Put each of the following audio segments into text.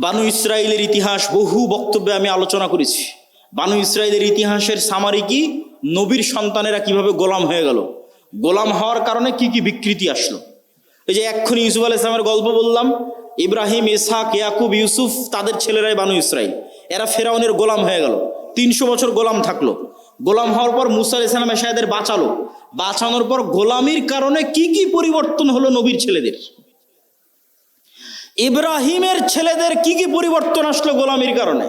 বানু ইসরাইলের ইতিহাস বহু বক্তব্যে আমি আলোচনা করেছি। বানু ইসরাইলের ইতিহাসের সামারি কি, নবীর সন্তানেরা কিভাবে গোলাম হয়ে গেল, গোলাম হওয়ার কারণে কি কি বিকৃতি আসলো। এই যে এক্ষুনি ইউসুফ আলাইহিস সালামের গল্প বললাম, ইব্রাহিম, ইসহাক, ইয়াকুব, ইউসুফ, তাদের ছেলেরাই বানু ইসরাইল। এরা ফেরাউনের গোলাম হয়ে গেল, 300 বছর গোলাম থাকলো। গোলাম হওয়ার পর মুসা আলাইহিস সালাম এসে এদের বাঁচালো। বাঁচানোর পর গোলামির কারণে কি কি পরিবর্তন হলো নবীর ছেলেদের। ইব্রাহিমের ছেলেদের কি কি পরিবর্তন আসলো গোলামির কারণে।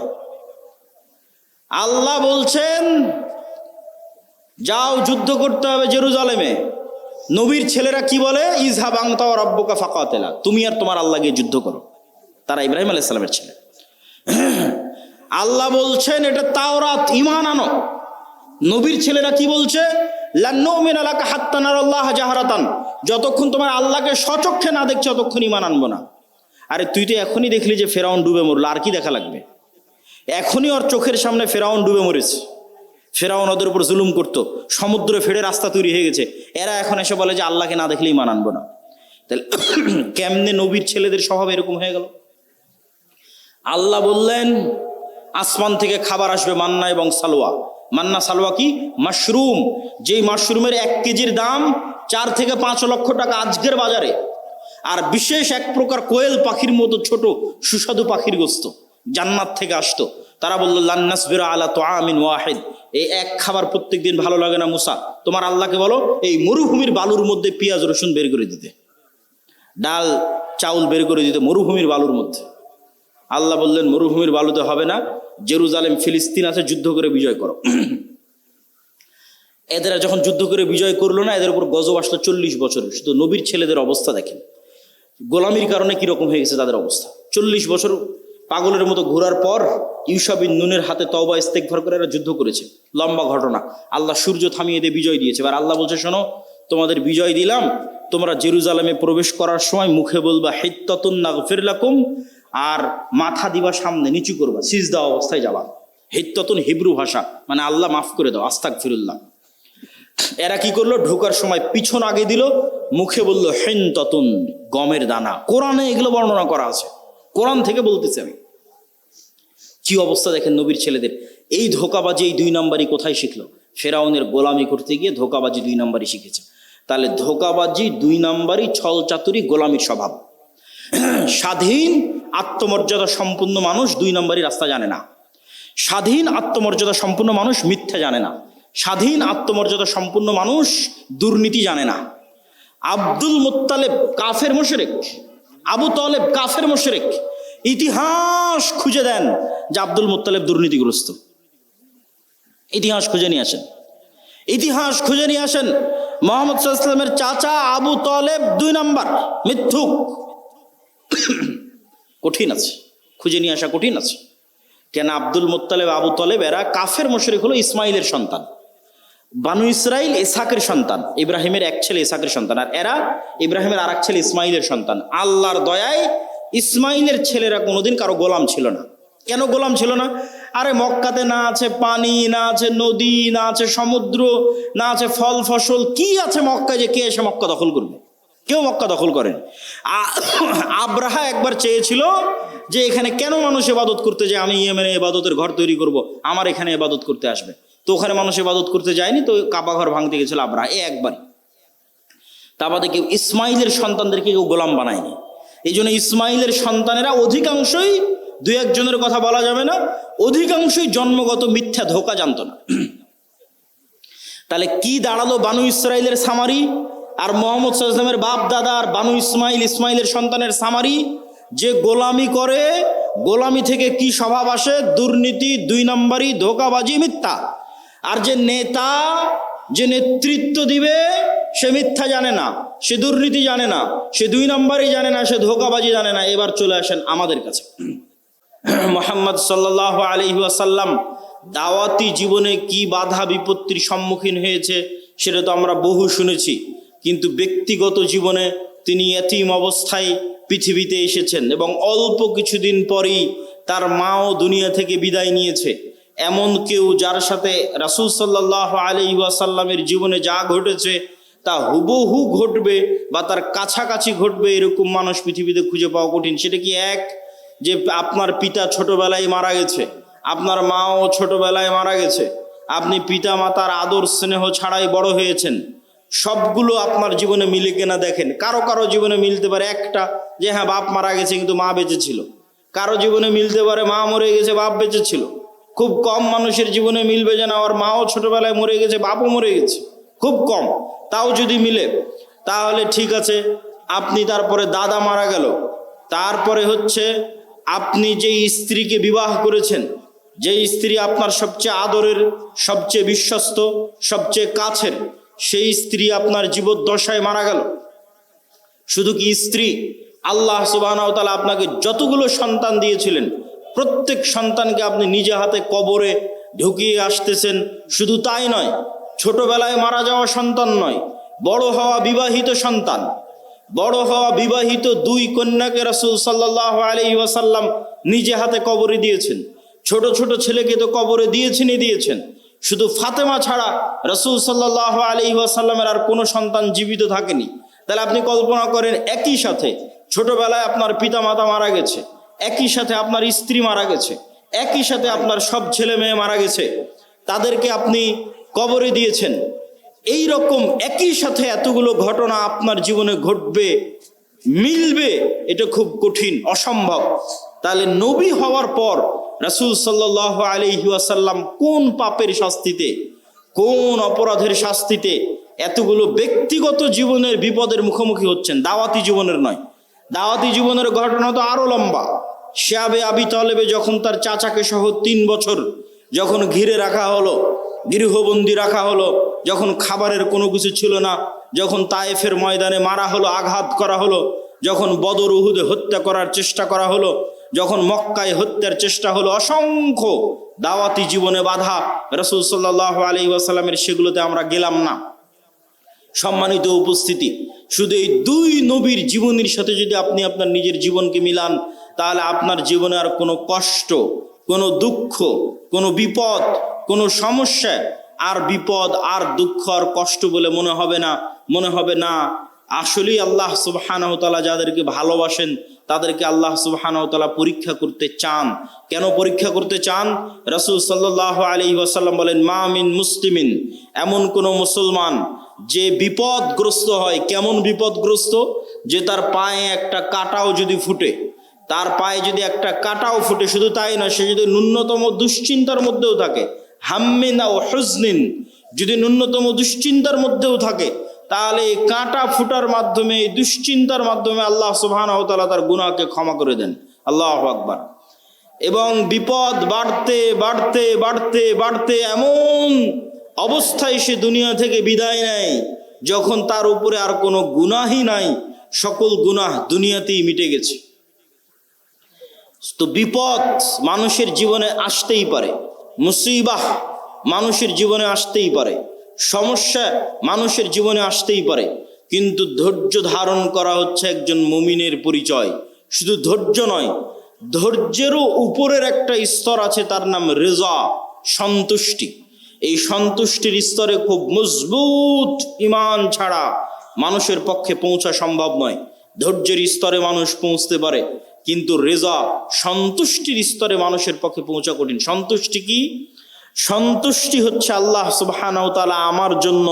আল্লাহ বলছেন যাও যুদ্ধ করতে হবে জেরুজালেমে। নবীর ছেলেরা কি বলে, ইযহাব আনতা ওয়া রাব্বুকা ফাকাতিলা, তুমি আর তোমার আল্লাহ গিয়ে যুদ্ধ করো। তারা ইব্রাহিম আলাইহিস সালামের ছেলে। আল্লাহ বলছেন এটা তাওরাত, ঈমান আনো। নবীর ছেলেরা কি বলছে, লান নুমিনা লাকা হাত্তা নারাল্লাহ জাহরাতান, যতক্ষণ তোমার আল্লাহকে সচক্ষে না দেখছো ততক্ষণ ঈমান আনবো না। আরে তুই তো এখনই দেখলি যে ফেরাউন ডুবে মরলো, আর কি দেখা লাগবে? এখনই ওর চোখের সামনে ফেরাউন ডুবে মরেছে। ফেরাউন ওদের উপর জুলুম করতো, সমুদ্রে ফেড়ে রাস্তা তৈরি হয়ে গেছে। এরা এখন এসে বলে যে আল্লাহকে না দেখলে ঈমান আনবো না। তাহলে কেমনে নবীর ছেলেদের স্বভাব এরকম হয়ে গেল? আল্লাহ বললেন আসমান থেকে খাবার আসবে, মান্না এবং সালোয়া। মান্না সালোয়া কি? মাশরুম। যেই মাশরুমের 1 কেজির দাম 4 থেকে 5 লক্ষ টাকা আজকের বাজারে। আর বিশেষ এক প্রকার কোয়েল পাখির মতো ছোট সুস্বাদু পাখির গোস্ত জান্নাত থেকে আসতো। তারা বললো লান নাসবিরা আলা তুআমিন ওয়াহিদ, এই এক খাবার প্রত্যেকদিন ভালো লাগে না মুসা, তোমার আল্লাহকে বলো এই মরুভূমির বালুর মধ্যে পেঁয়াজ রসুন বের করে দিতে, ডাল চাউল বের করে দিতে মরুভূমির বালুর মধ্যে। আল্লাহ বললেন মরুভূমির বালুতে হবে না, জেরুজালেম ফিলিস্তিন আছে, যুদ্ধ করে বিজয় করো। এদের যখন যুদ্ধ করে বিজয় করলো না, এদের উপর গজব আসলো 40 বছরের। শুধু নবীর ছেলেদের অবস্থা দেখেন, গোলামির কারণে কিরকম হয়ে গেছে তাদের অবস্থা। 40 বছর পাগলের মতো ঘোরার পর ইউশা বিন নুনের হাতে তওবা ইস্তেগফার করে এরা যুদ্ধ করেছে। লম্বা ঘটনা। আল্লাহ সূর্য থামিয়ে দিয়ে বিজয় দিয়েছে। এবার আল্লাহ বলছে শোনো, তোমাদের বিজয় দিলাম, তোমরা জেরুজালেমে প্রবেশ করার সময় মুখে বলবা হিত্তাতুন নাগফির লাকুম, আর মাথা দিবা সামনে, নিচু করবা, সিজদা অবস্থায় যাবা। হিত্তাতুন হিব্রু ভাষা, মানে আল্লাহ মাফ করে দাও, আস্তাগফিরুল্লাহ। এরা কি করলো, ঢোকার সময় পিছন আগে দিল, মুখে বললো হিনতাতুন, গমের দানা। কোরআনে এগুলো বর্ণনা করা আছে, কোরআন থেকে বলতেছি আমি। কি অবস্থা দেখেন নবীর ছেলেদের। এই ধোকাবাজি, এই 2 নাম্বারই কোথায় শিখলো? ফেরাউনের গোলামি করতে গিয়ে ধোকাবাজি 2 নাম্বারই শিখেছে। তাহলে ধোকাবাজি 2 নাম্বারই, ছল চাতুরি, গোলামির স্বভাব। স্বাধীন আত্মমর্যাদা সম্পূর্ণ মানুষ 2 নাম্বারই রাস্তা জানে না। স্বাধীন আত্মমর্যাদা সম্পূর্ণ মানুষ মিথ্যা জানে না। স্বাধীন আত্মমর্যাদা সম্পূর্ণ মানুষ দুর্নীতি জানে না। আব্দুল মুত্তালেব কাফের মুশরিক, আবু তালেব কাফের মুশরিক। ইতিহাস খুঁজে দেন যে আব্দুল মুত্তালেব দুর্নীতিগ্রস্ত। ইতিহাস খুঁজে নিয়ে আসেন, ইতিহাস খুঁজে নিয়ে আসেন। মুহাম্মদ সাল্লাল্লাহু আলাইহি ওয়াসাল্লামের চাচা আবু তালেব 2 নাম্বার মিথ্যুক। কঠিন আছে, খুঁজে নিয়ে আসা কঠিন আছে। কেন আব্দুল মুত্তালেব, আবু তালেব এরা কাফের মুশরিক হলো ইসমাইলের সন্তান। বানু ইসরাইল ইসহাকের সন্তান, ইব্রাহিমের এক ছেলে ইসহাকের সন্তান, আর এরা ইব্রাহিমের আরেক ছেলে ইসমাইলের সন্তান। আল্লাহর দয়ায় ইসমাইলের ছেলেরা কোনোদিন কারো গোলাম ছিল না। কেন গোলাম ছিল না? আরে মক্কাতে না আছে পানি, না আছে নদী, না আছে সমুদ্র, না আছে ফল ফসল, কি আছে মক্কায় যে কে এসে মক্কা দখল করবে? কেউ মক্কা দখল করেন। আব্রাহা একবার চেয়েছিল যে এখানে কেন মানুষ ইবাদত করতে যায়, আমি ইয়েমেনে ইবাদতের ঘর তৈরি করব, আমার এখানে ইবাদত করতে আসবে। তো ওখানে মানুষ ইবাদত করতে যায়নি, তো কাবা ঘর ভাঙতে গেছিল আব্রাহা, একবারই। তা বাদে কেউ ইসমাইলের সন্তানদেরকে কেউ গোলাম বানায়নি। এই জন্য ইসমাইলের সন্তানেরা অধিকাংশই, 2-1 জনের কথা বলা যাবে না, অধিকাংশই জন্মগত মিথ্যা, ধোঁকা জানতো না। তাহলে কি দাঁড়ালো বানু ইসরাইলের সামারি আর মুহাম্মদ সাল্লাল্লাহু আলাইহি ওয়াসাল্লামের বাপ দাদা আর বানু ইসমাইল, ইসমাইলের সন্তানের সামারি? যে গোলামি করে, গোলামি থেকে কি স্বভাব আসে? দুর্নীতি, 2 নাম্বারি, ধোঁকাবাজি, মিথ্যা। আর যে নেতা, যে নেতৃত্ব দিবে, সে মিথ্যা জানে না, সে দুর্নীতি জানে না, সে 2 নাম্বারই জানে না, সে ধোঁকাবাজি জানে না। এবার চলে আসেন আমাদের কাছে। মুহাম্মদ সাল্লাল্লাহু আলাইহি ওয়াসাল্লাম দাওয়াতি জীবনে কি বাধা বিপত্তির সম্মুখীন হয়েছে সেটা তো আমরা বহু শুনেছি। কিন্তু ব্যক্তিগত জীবনে তিনি এতিম অবস্থায় পৃথিবীতে এসেছেন এবং অল্প কিছুদিন পরেই তার মাও দুনিয়া থেকে বিদায় নিয়েছে। এমন কেউ যার সাথে রাসূল সাল্লাল্লাহু আলাইহি ওয়াসাল্লামের জীবনে যা ঘটেছে তা হুবহু ঘটবে বা তার কাছাকাছি ঘটবে এরকম মানুষ পৃথিবীতে খুঁজে পাওয়া কঠিন। সেটা কি 1, যে আপনার পিতা ছোটবেলায় মারা গেছে, আপনার মাও ছোটবেলায় মারা গেছে, আপনি পিতা মাতার আদর স্নেহ ছাড়াই বড় হয়েছেন, সবগুলো আপনার জীবনে মিলে কিনা দেখেন। কারো কারো জীবনে মিলতে পারে একটা, যে হ্যাঁ বাপ মারা গেছে কিন্তু মা বেঁচে ছিল। কারো জীবনে মিলতে পারে মা মরে গেছে বাপ বেঁচে ছিল। খুব কম মানুষের জীবনে মিলবে যে না ওর মাও ছোটবেলায় মরে গেছে বাপও মরে গেছে, খুব কম। তাও যদি মিলে তাহলে ঠিক আছে। আপনি তারপরে দাদা মারা গেল, তারপরে হচ্ছে আপনি যেই স্ত্রীকে বিবাহ করেছেন, যেই স্ত্রী আপনার সবচেয়ে আদরের, সবচেয়ে বিশ্বস্ত, সবচেয়ে কাছের, সেই স্ত্রী আপনার জীবদ্দশায় মারা গেল। শুধু কি স্ত্রী, আল্লাহ সুবহানাহু ওয়া তাআলা আপনাকে যতগুলো সন্তান দিয়েছিলেন প্রত্যেক সন্তানকে আপনি নিজে হাতে কবরে ঢুকিয়ে আসতেছেন। শুধু তাই নয়, ছোটবেলায় মারা যাওয়া সন্তান নয়, বড় হওয়া বিবাহিত সন্তান, বড় হওয়া বিবাহিত 2 কন্যাকে রাসূল সাল্লাল্লাহু আলাইহি ওয়াসাল্লাম নিজে হাতে কবরে দিয়েছেন। ছোট ছোট ছেলেকে তো কবরে দিয়েছেন। শুধু ফাতেমা ছাড়া রাসূল সাল্লাল্লাহু আলাইহি ওয়াসাল্লামের আর কোনো সন্তান জীবিত থাকেনি। তাহলে আপনি কল্পনা করেন, একই সাথে ছোটবেলায় আপনার পিতা মাতা মারা গেছে, একই সাথে আপনার স্ত্রী মারা গেছে, একই সাথে আপনার সব ছেলে মেয়ে মারা গেছে, তাদেরকে আপনি কবরে দিয়েছেন। এই রকম একই সাথে এতগুলো ঘটনা আপনার জীবনে ঘটবে, মিলবে, এটা খুব কঠিন, অসম্ভব। তাহলে নবী হওয়ার পর রাসূল সাল্লাল্লাহু আলাইহি ওয়াসাল্লাম কোন পাপের শাস্তিতে, কোন অপরাধের শাস্তিতে এতগুলো ব্যক্তিগত জীবনের বিপদের মুখোমুখি হচ্ছেন? দাওয়াতি জীবনের নয়। দাওয়াতি জীবনের ঘটনা তো আরো লম্বা। শিয়াবে আবি তালেবে যখন তার চাচাকে সহ 3 বছর যখন ঘিরে রাখা হলো, গৃহবন্দী রাখা হলো, যখন খাবারের কোনো কিছু ছিল না, যখন তায়েফের ময়দানে মারা হলো, আঘাত করা হলো, যখন বদর উহুদে হত্যা করার চেষ্টা করা হলো, যখন মক্কায় হত্যার চেষ্টা হলো, অসংখ্য দাওয়াতি জীবনে বাধা রাসূল সাল্লাল্লাহু আলাইহি ওয়াসাল্লামের, সেগুলোতে আমরা গেলাম না। সম্মানিত উপস্থিতি, শুধু এই 2 নবীর জীবনীর সাথে যদি আপনি আপনার নিজের জীবনকে মিলান, তাহলে আপনার জীবনে আর কোনো কষ্ট, কোনো দুঃখ, কোনো বিপদ, কোনো সমস্যা, আর বিপদ আর দুঃখ আর কষ্ট বলে মনে হবে না। আসলেই আল্লাহ সুবহানাহু ওয়া তাআলা যাদেরকে ভালোবাসেন তাদেরকে আল্লাহ সুবহানাহু ওয়া তাআলা পরীক্ষা করতে চান। কেন পরীক্ষা করতে চান? রাসূল সাল্লাল্লাহু আলাইহি ওয়াসাল্লাম বলেন, মা মিন মুসলিমিন, এমন কোন মুসলমান যে বিপদগ্রস্ত হয়। কেমন বিপদগ্রস্ত? যে তার পায়ে একটা কাঁটাও যদি ফুটে, তার পায়ে যদি একটা কাঁটাও ফুটে, শুধু তাই নয়, সে যদি ন্যূনতম দুশ্চিন্তার মধ্যেও থাকে, হাম্মিন ও হুজনিন, যদি ন্যূনতম দুশ্চিন্তার মধ্যেও থাকে, তাহলে এই কাঁটা ফুটার মাধ্যমে, এই দুশ্চিন্তার মাধ্যমে আল্লাহ সুবহানাহু ওয়া তাআলা তার গুনাহকে ক্ষমা করে দেন। আল্লাহু আকবার। এবং বিপদ বাড়তে বাড়তে বাড়তে বাড়তে এমন অবস্থায় সে দুনিয়া থেকে বিদায় নেয় যখন তার উপরে আর কোনো গুনাহই নাই, সকল গুনাহ দুনিয়াতেই মিটে গেছে। তো বিপদ মানুষের জীবনে আসতেই পারে, মুসিবাহ মানুষের জীবনে আসতেই পারে, সমস্যা মানুষের জীবনে আসতেই পারে, কিন্তু ধৈর্য ধারণ করা হচ্ছে একজন মুমিনের পরিচয়। শুধু ধৈর্য নয়, ধৈর্যেরও উপরের একটা স্তর আছে, তার নাম রিজা, সন্তুষ্টি। এই সন্তুষ্টির স্তরে খুব মজবুত ঈমান ছাড়া মানুষের পক্ষে পৌঁছা সম্ভব নয়। ধৈর্যের স্তরে মানুষ পৌঁছতে পারে, কিন্তু রিজা, সন্তুষ্টির স্তরে মানুষের পক্ষে পৌঁছা কঠিন। সন্তুষ্টি কি? সন্তুষ্টি হচ্ছে আল্লাহ সুবহানাহু ওয়া তাআলা আমার জন্য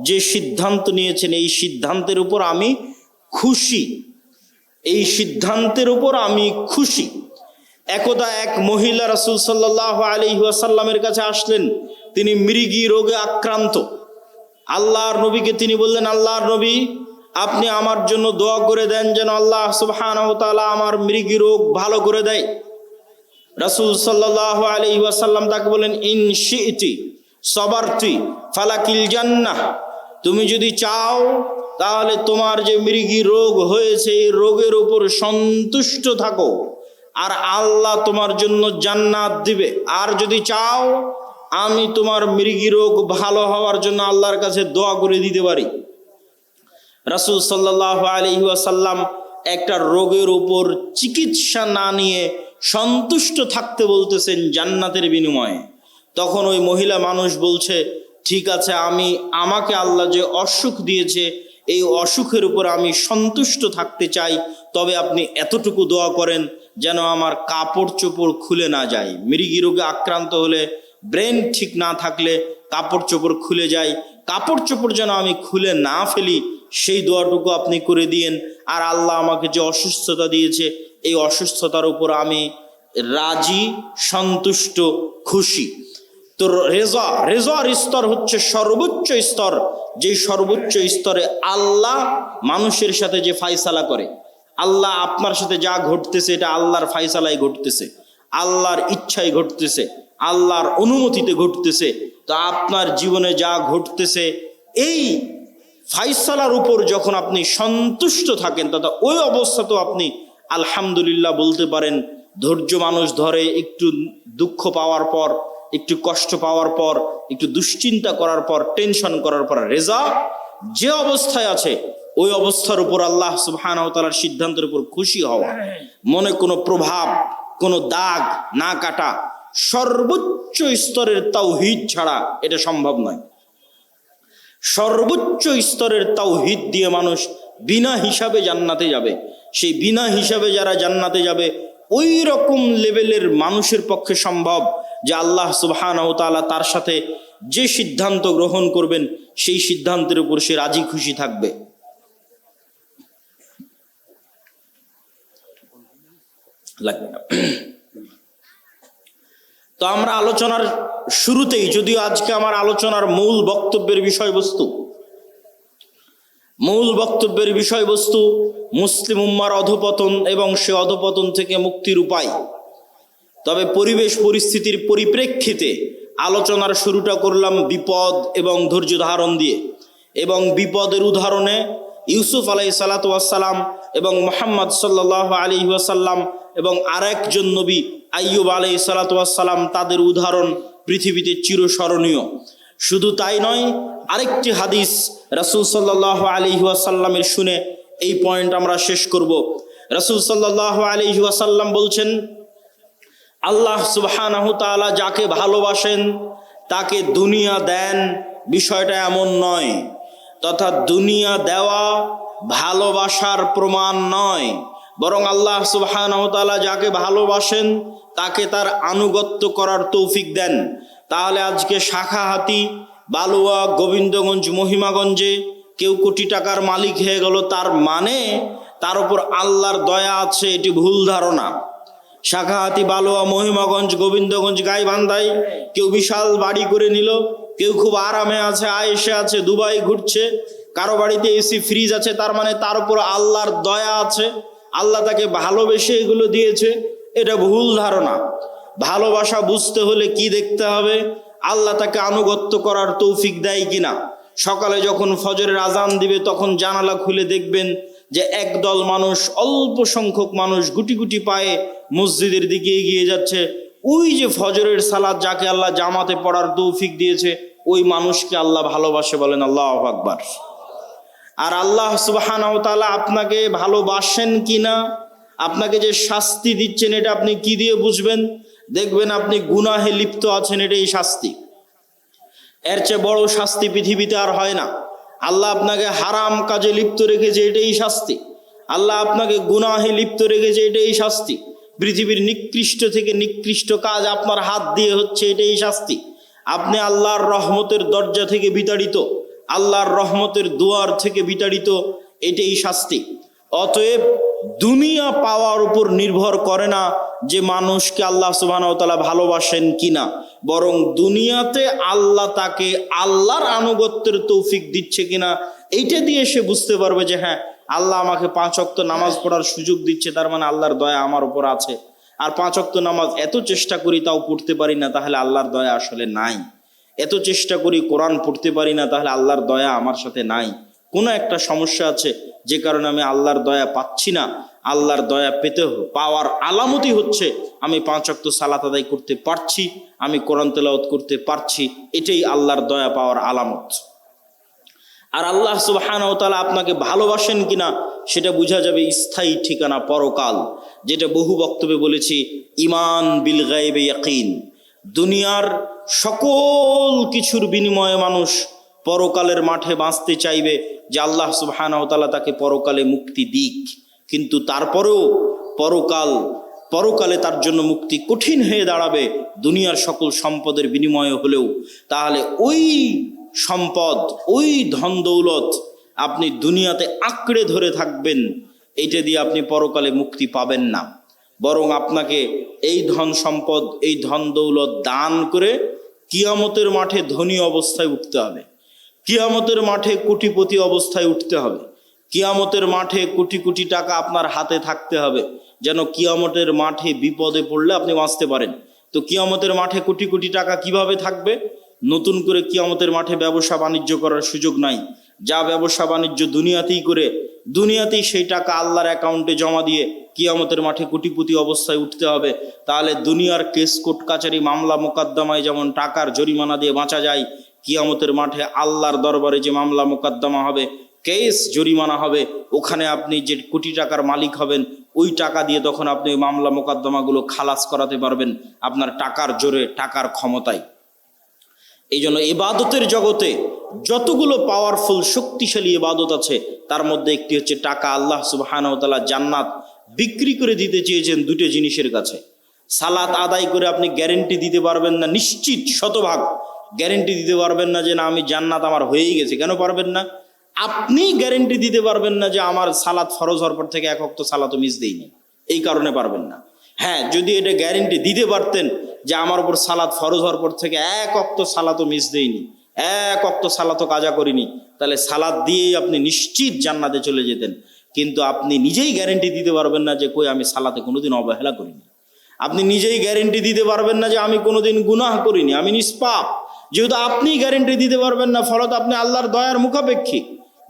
যে সিদ্ধান্ত নিয়েছেন, এই সিদ্ধান্তের উপর আমি খুশি, এই সিদ্ধান্তের উপর আমি খুশি। একদা এক মহিলা রাসূল সাল্লাল্লাহু আলাইহি ওয়াসাল্লামের কাছে আসলেন, তিনি মৃগী রোগে আক্রান্ত। আল্লাহর নবীকে তিনি বললেন, আল্লাহর নবী, আপনি আমার জন্য দোয়া করে দেন যেন আল্লাহ সুবহানাহু ওয়া তাআলা আমার মৃগী রোগ ভালো করে দেয়। রাসূল সাল্লাল্লাহু আলাইহি ওয়াসাল্লাম তাকে বলেন, ইন শি'তি সাবারতি ফালাকিল জান্নাহ, তুমি যদি চাও তাহলে তোমার যে মৃগী রোগ হয়েছে এই রোগের উপর সন্তুষ্ট থাকো, আর আল্লাহ তোমার জন্য জান্নাত দিবে। আর যদি চাও আমি তোমার মৃগী রোগ ভালো হওয়ার জন্য আল্লাহর কাছে দোয়া করে দিতে পারি। রাসূল সাল্লাল্লাহু আলাইহি ওয়াসাল্লাম একটা রোগের উপর চিকিৎসা না নিয়ে সন্তুষ্ট থাকতে বলতেছেন জান্নাতের বিনিময়ে। তখন ওই মহিলা মানুষ বলছে, ঠিক আছে, আমাকে আল্লাহ যে অসুখ দিয়েছে এই অসুখের উপর আমি সন্তুষ্ট থাকতে চাই, তবে আপনি এতটুকু দোয়া করেন যেন আমার কাপড় চোপড় খুলে না যায়। মৃগী রোগে আক্রান্ত হলে, ব্রেন ঠিক না থাকলে কাপড় চোপড় খুলে যায়, কাপড় চোপড় যেন আমি খুলে না ফেলি, সেই দোয়াটুকু আপনি করে দিয়েন। আর আল্লাহ আমাকে যে অসুস্থতা দিয়েছে, এই অসুস্থতার উপর আমি রাজি, সন্তুষ্ট, খুশি। তো রেজার স্তর হচ্ছে সর্বোচ্চ স্তর, যে সর্বোচ্চ স্তরে আল্লাহ মানুষের সাথে যে ফায়সালা করে, আল্লাহ আপনার সাথে যা ঘটতেছে এটা আল্লাহর ফায়সালায় ঘটতেছে, আল্লাহর ইচ্ছায় ঘটতেছে, আল্লাহর অনুমতিতে ঘটতেছে। তো আপনার জীবনে যা ঘটতেছে এই ফায়সালার উপর যখন আপনি সন্তুষ্ট থাকেন, তথা ওই অবস্থাতেও আপনি আলহামদুলিল্লাহ বলতে পারেন। ধৈর্য মানুষ ধরে, একটু দুঃখ পাওয়ার পর, একটু কষ্ট পাওয়ার পর, একটু দুশ্চিন্তা করার পর, টেনশন করার পর রেজা যে অবস্থায় আছে ওই অবস্থার উপর আল্লাহ সুবহানাহু ওয়া তাআলার সিদ্ধান্তের উপর খুশি হওয়া, মনে কোনো প্রভাব, কোনো দাগ না কাটা, সর্বোচ্চ স্তরের তাওহীদ ছাড়া এটা সম্ভব নয়। সর্বোচ্চ স্তরের তাওহীদ দিয়ে মানুষ বিনা হিসাবে জান্নাতে যাবে। সেই বিনা হিসাবে যারা জান্নাতে যাবে, ওই রকম লেভেলের মানুষের পক্ষে সম্ভব যে আল্লাহ সুবহানাহু ওয়া তাআলা তার সাথে যে সিদ্ধান্ত গ্রহণ করবেন সেই সিদ্ধান্তের উপর সে রাজি খুশি থাকবে। লাগবে না। তো আমরা আলোচনার শুরুতেই, যদিও আজকে আমার আলোচনার মূল বক্তব্যের বিষয়বস্তু মুসলিম উম্মার অধঃপতন এবং সে অধঃপতন থেকে মুক্তির উপায়, তবে পরিবেশ পরিস্থিতির পরিপ্রেক্ষিতে আলোচনার শুরুটা করলাম বিপদ এবং ধৈর্য ধারণ দিয়ে। এবং বিপদের উদাহরণে ইউসুফ আলাইহিস সালাতু ওয়াস সালাম এবং মুহাম্মদ সাল্লাল্লাহু আলাইহি ওয়াসাল্লাম এবং আরেকজন নবী আইয়ুব আলাইহিস সালাতু ওয়াস সালাম, তাদের উদাহরণ পৃথিবীতে চিরস্মরণীয়। শুধু তাই নয়, আরেকটি হাদিস রাসূল সাল্লাল্লাহু আলাইহি ওয়াসাল্লামের শুনে এই পয়েন্ট আমরা শেষ করব। রাসূল সাল্লাল্লাহু আলাইহি ওয়াসাল্লাম বলছেন, আল্লাহ সুবহানাহু তাআলা যাকে ভালোবাসেন তাকে দুনিয়া দেন, বিষয়টা এমন নয়। তথা দুনিয়া দেওয়া ভালোবাসার প্রমাণ নয়, বরং আল্লাহ সুবহানাহু তাআলা যাকে ভালোবাসেন তাকে তার আনুগত্য করার তৌফিক দেন। তাহলে আজকে শাখাহাতি, বালুয়া, গোবিন্দগঞ্জ, মহিমাগঞ্জে কেউ কোটি টাকার মালিক হয়ে গেল, তার মানে তার উপর আল্লাহর দয়া আছে, এটি ভুল ধারণা। শাখাহাতি, বালুয়া, মহিমাগঞ্জ, গোবিন্দগঞ্জ, গাইবান্ধায় কেউ বিশাল বাড়ি করে নিল, কেউ খুব আরামে আছে, আয়েশে আছে, দুবাই ঘুরছে, কারো বাড়িতে এসি ফ্রিজ আছে, তার মানে তার উপর আল্লাহর দয়া আছে, আল্লাহ তাকে ভালোবেসে এগুলো দিয়েছে। এটা ভুল ধারণা। ভালোবাসা বুঝতে হলে কি দেখতে হবে? আল্লাহ তাকে আনুগত্য করার তৌফিক দেয় কিনা। সকালে যখন ফজরের আজান দিবে তখন জানালা খুলে দেখবেন যে একদল মানুষ, অল্প সংখ্যক মানুষ গুটি গুটি পায়ে মসজিদের দিকে এগিয়ে যাচ্ছে। ওই যে ফজরের সালাত যাকে আল্লাহ জামাতে পড়ার তৌফিক দিয়েছে, ওই মানুষকে আল্লাহ ভালোবাসে, বলেন আল্লাহু আকবার। আর আল্লাহ সুবহানাহু ওয়া তাআলা আপনাকে ভালোবাসেন কিনা, আপনাকে যে শাস্তি দিচ্ছেন, এটা আপনি কি দিয়ে বুঝবেন? দেখবেন আপনি গুনাহে লিপ্ত আছেন, এটাই শাস্তি। এর চেয়ে বড় শাস্তি পৃথিবীতে আর হয় না। আল্লাহ আপনাকে হারাম কাজে লিপ্ত রেখেছে, এটাই শাস্তি। আল্লাহ আপনাকে গুনাহে লিপ্ত রেখেছে, এটাই শাস্তি। পৃথিবীর নিকৃষ্ট থেকে নিকৃষ্ট কাজ আপনার হাত দিয়ে হচ্ছে, এটাই শাস্তি। আপনি আল্লাহর রহমতের দরজা থেকে বিতাড়িত, আল্লাহর রহমতের দুয়ার থেকে বিতাড়িত, এটাই শাস্তি। অতএব দুনিয়া পাওয়ার উপর নির্ভর করে না যে মানুষকে আল্লাহ সুবহানাহু ওয়া তাআলা ভালোবাসেন কিনা, বরং দুনিয়াতে আল্লাহ তাকে আল্লাহর আনুগত্যের তৌফিক দিচ্ছে কিনা, এইটা দিয়ে সে বুঝতে পারবে যে হ্যাঁ, আল্লাহ আমাকে 5 ওয়াক্ত নামাজ পড়ার সুযোগ দিচ্ছে, তার মানে আল্লাহর দয়া আমার উপর আছে। আর 5 ওয়াক্ত নামাজ এত চেষ্টা করি তাও পড়তে পারি না, তাহলে আল্লাহর দয়া আসলে নাই। এত চেষ্টা করি কোরআন পড়তে পারি না, তাহলে আল্লাহর দয়া আমার সাথে নাই। কোনো একটা সমস্যা আছে যে কারণে আমি আল্লাহর দয়া পাচ্ছি না। আল্লাহর দয়া পাওয়ার আলামতই হচ্ছে আমি 5 ওয়াক্ত সালাত আদায় করতে পারছি, আমি কোরআন তেলাওয়াত করতে পারছি, এটাই আল্লাহর দয়া পাওয়ার আলামত। আর আল্লাহ সুবহানাহু ওয়া তাআলা আপনাকে ভালোবাসেন কিনা সেটা বোঝা যাবে স্থায়ী ঠিকানা পরকাল, যেটা বহু বক্তব্যে বলেছি, ঈমান বিল গায়বে ইয়াকিন। দুনিয়ার সকল কিছুর বিনিময়ে মানুষ পরকালের মাঠে বাঁচতে চাইবে যে আল্লাহ সুবহানাহু ওয়া তাআলা তাকে পরকালে মুক্তি দিক, কিন্তু তারপরেও পরকালে তার জন্য মুক্তি কঠিন হয়ে দাঁড়াবে দুনিয়ার সকল সম্পদের বিনিময়ে হলেও, তাহলে ওই সম্পদ, ওই ধন দৌলত আপনি দুনিয়াতে আঁকড়ে ধরে থাকবেন, এইটা দিয়ে আপনি পরকালে মুক্তি পাবেন না। বরং আপনাকে এই ধন সম্পদ, এই ধন দৌলত দান করে কিয়ামতের মাঠে ধনী অবস্থায় উঠতে হবে, কিয়ামতের মাঠে কোটিপতি অবস্থায় উঠতে হবে, কিয়ামতের মাঠে কোটি কোটি টাকা আপনার হাতে থাকতে হবে, যেন কিয়ামতের মাঠে বিপদে পড়লে আপনি বাঁচতে পারেন। তো কিয়ামতের মাঠে কোটি কোটি টাকা কিভাবে থাকবে? নতুন করে কিয়ামতের মাঠে ব্যবসা বাণিজ্য করার সুযোগ নাই। যা ব্যবসা বাণিজ্য দুনিয়াতেই করে, দুনিয়াতেই সেই টাকা আল্লাহর অ্যাকাউন্টে জমা দিয়ে কিয়ামতের মাঠে কোটিপতি অবস্থায় উঠতে হবে। তাহলে দুনিয়ার কেস কোর্ট কাচারি মামলা মোকদ্দমায় যেমন টাকার জরিমানা দিয়ে বাঁচা যায়, কিয়ামতের মাঠে আল্লাহর দরবারে যে মামলা মোকদ্দমা হবে, কেস জরিমানা হবে, ওখানে আপনি যে কোটি টাকার মালিক হবেন, ওই টাকা দিয়ে তখন আপনি ওই মামলা মোকদ্দমাগুলো খালাস করাতে পারবেন আপনার টাকার জোরে, টাকার ক্ষমতায়। এই জন্য ইবাদতের জগতে যতগুলো পাওয়ারফুল শক্তিশালী ইবাদত আছে, তার মধ্যে একটি হচ্ছে টাকা। আল্লাহ সুবহানাহু ওয়া তাআলা জান্নাত বিক্রি করে দিতে চেয়েছেন দুটো জিনিসের কাছে। সালাত আদায় করে আপনি গ্যারেন্টি দিতে পারবেন না, নিশ্চিত শতভাগ গ্যারেন্টি দিতে পারবেন না যে না আমি জান্নাত আমার হয়েই গেছে। কেন পারবেন না? আপনি গ্যারেন্টি দিতে পারবেন না যে আমার সালাত ফরজ হওয়ার পর থেকে এক ওয়াক্ত সালাতও মিস দেইনি, এই কারণে পারবেন না। হ্যাঁ, যদি এটা গ্যারেন্টি দিতে পারতেন যে আমার উপর সালাত ফরজ হওয়ার পর থেকে এক ওয়াক্ত সালাতও মিস দেইনি, এক ওয়াক্ত সালাতও কাজা করিনি, তাহলে সালাত দিয়েই আপনি নিশ্চিত জান্নাতে চলে যেতেন। কিন্তু আপনি নিজেই গ্যারেন্টি দিতে পারবেন না যে কই আমি সালাতে কোনোদিন অবহেলা করিনি। আপনি নিজেই গ্যারেন্টি দিতে পারবেন না যে আমি কোনোদিন গুনাহ করিনি, আমি নিষ্পাপ। যেহেতু আপনি গ্যারেন্টি দিতে পারবেন না, ফলত আপনি আল্লাহর দয়ার মুখাপেক্ষী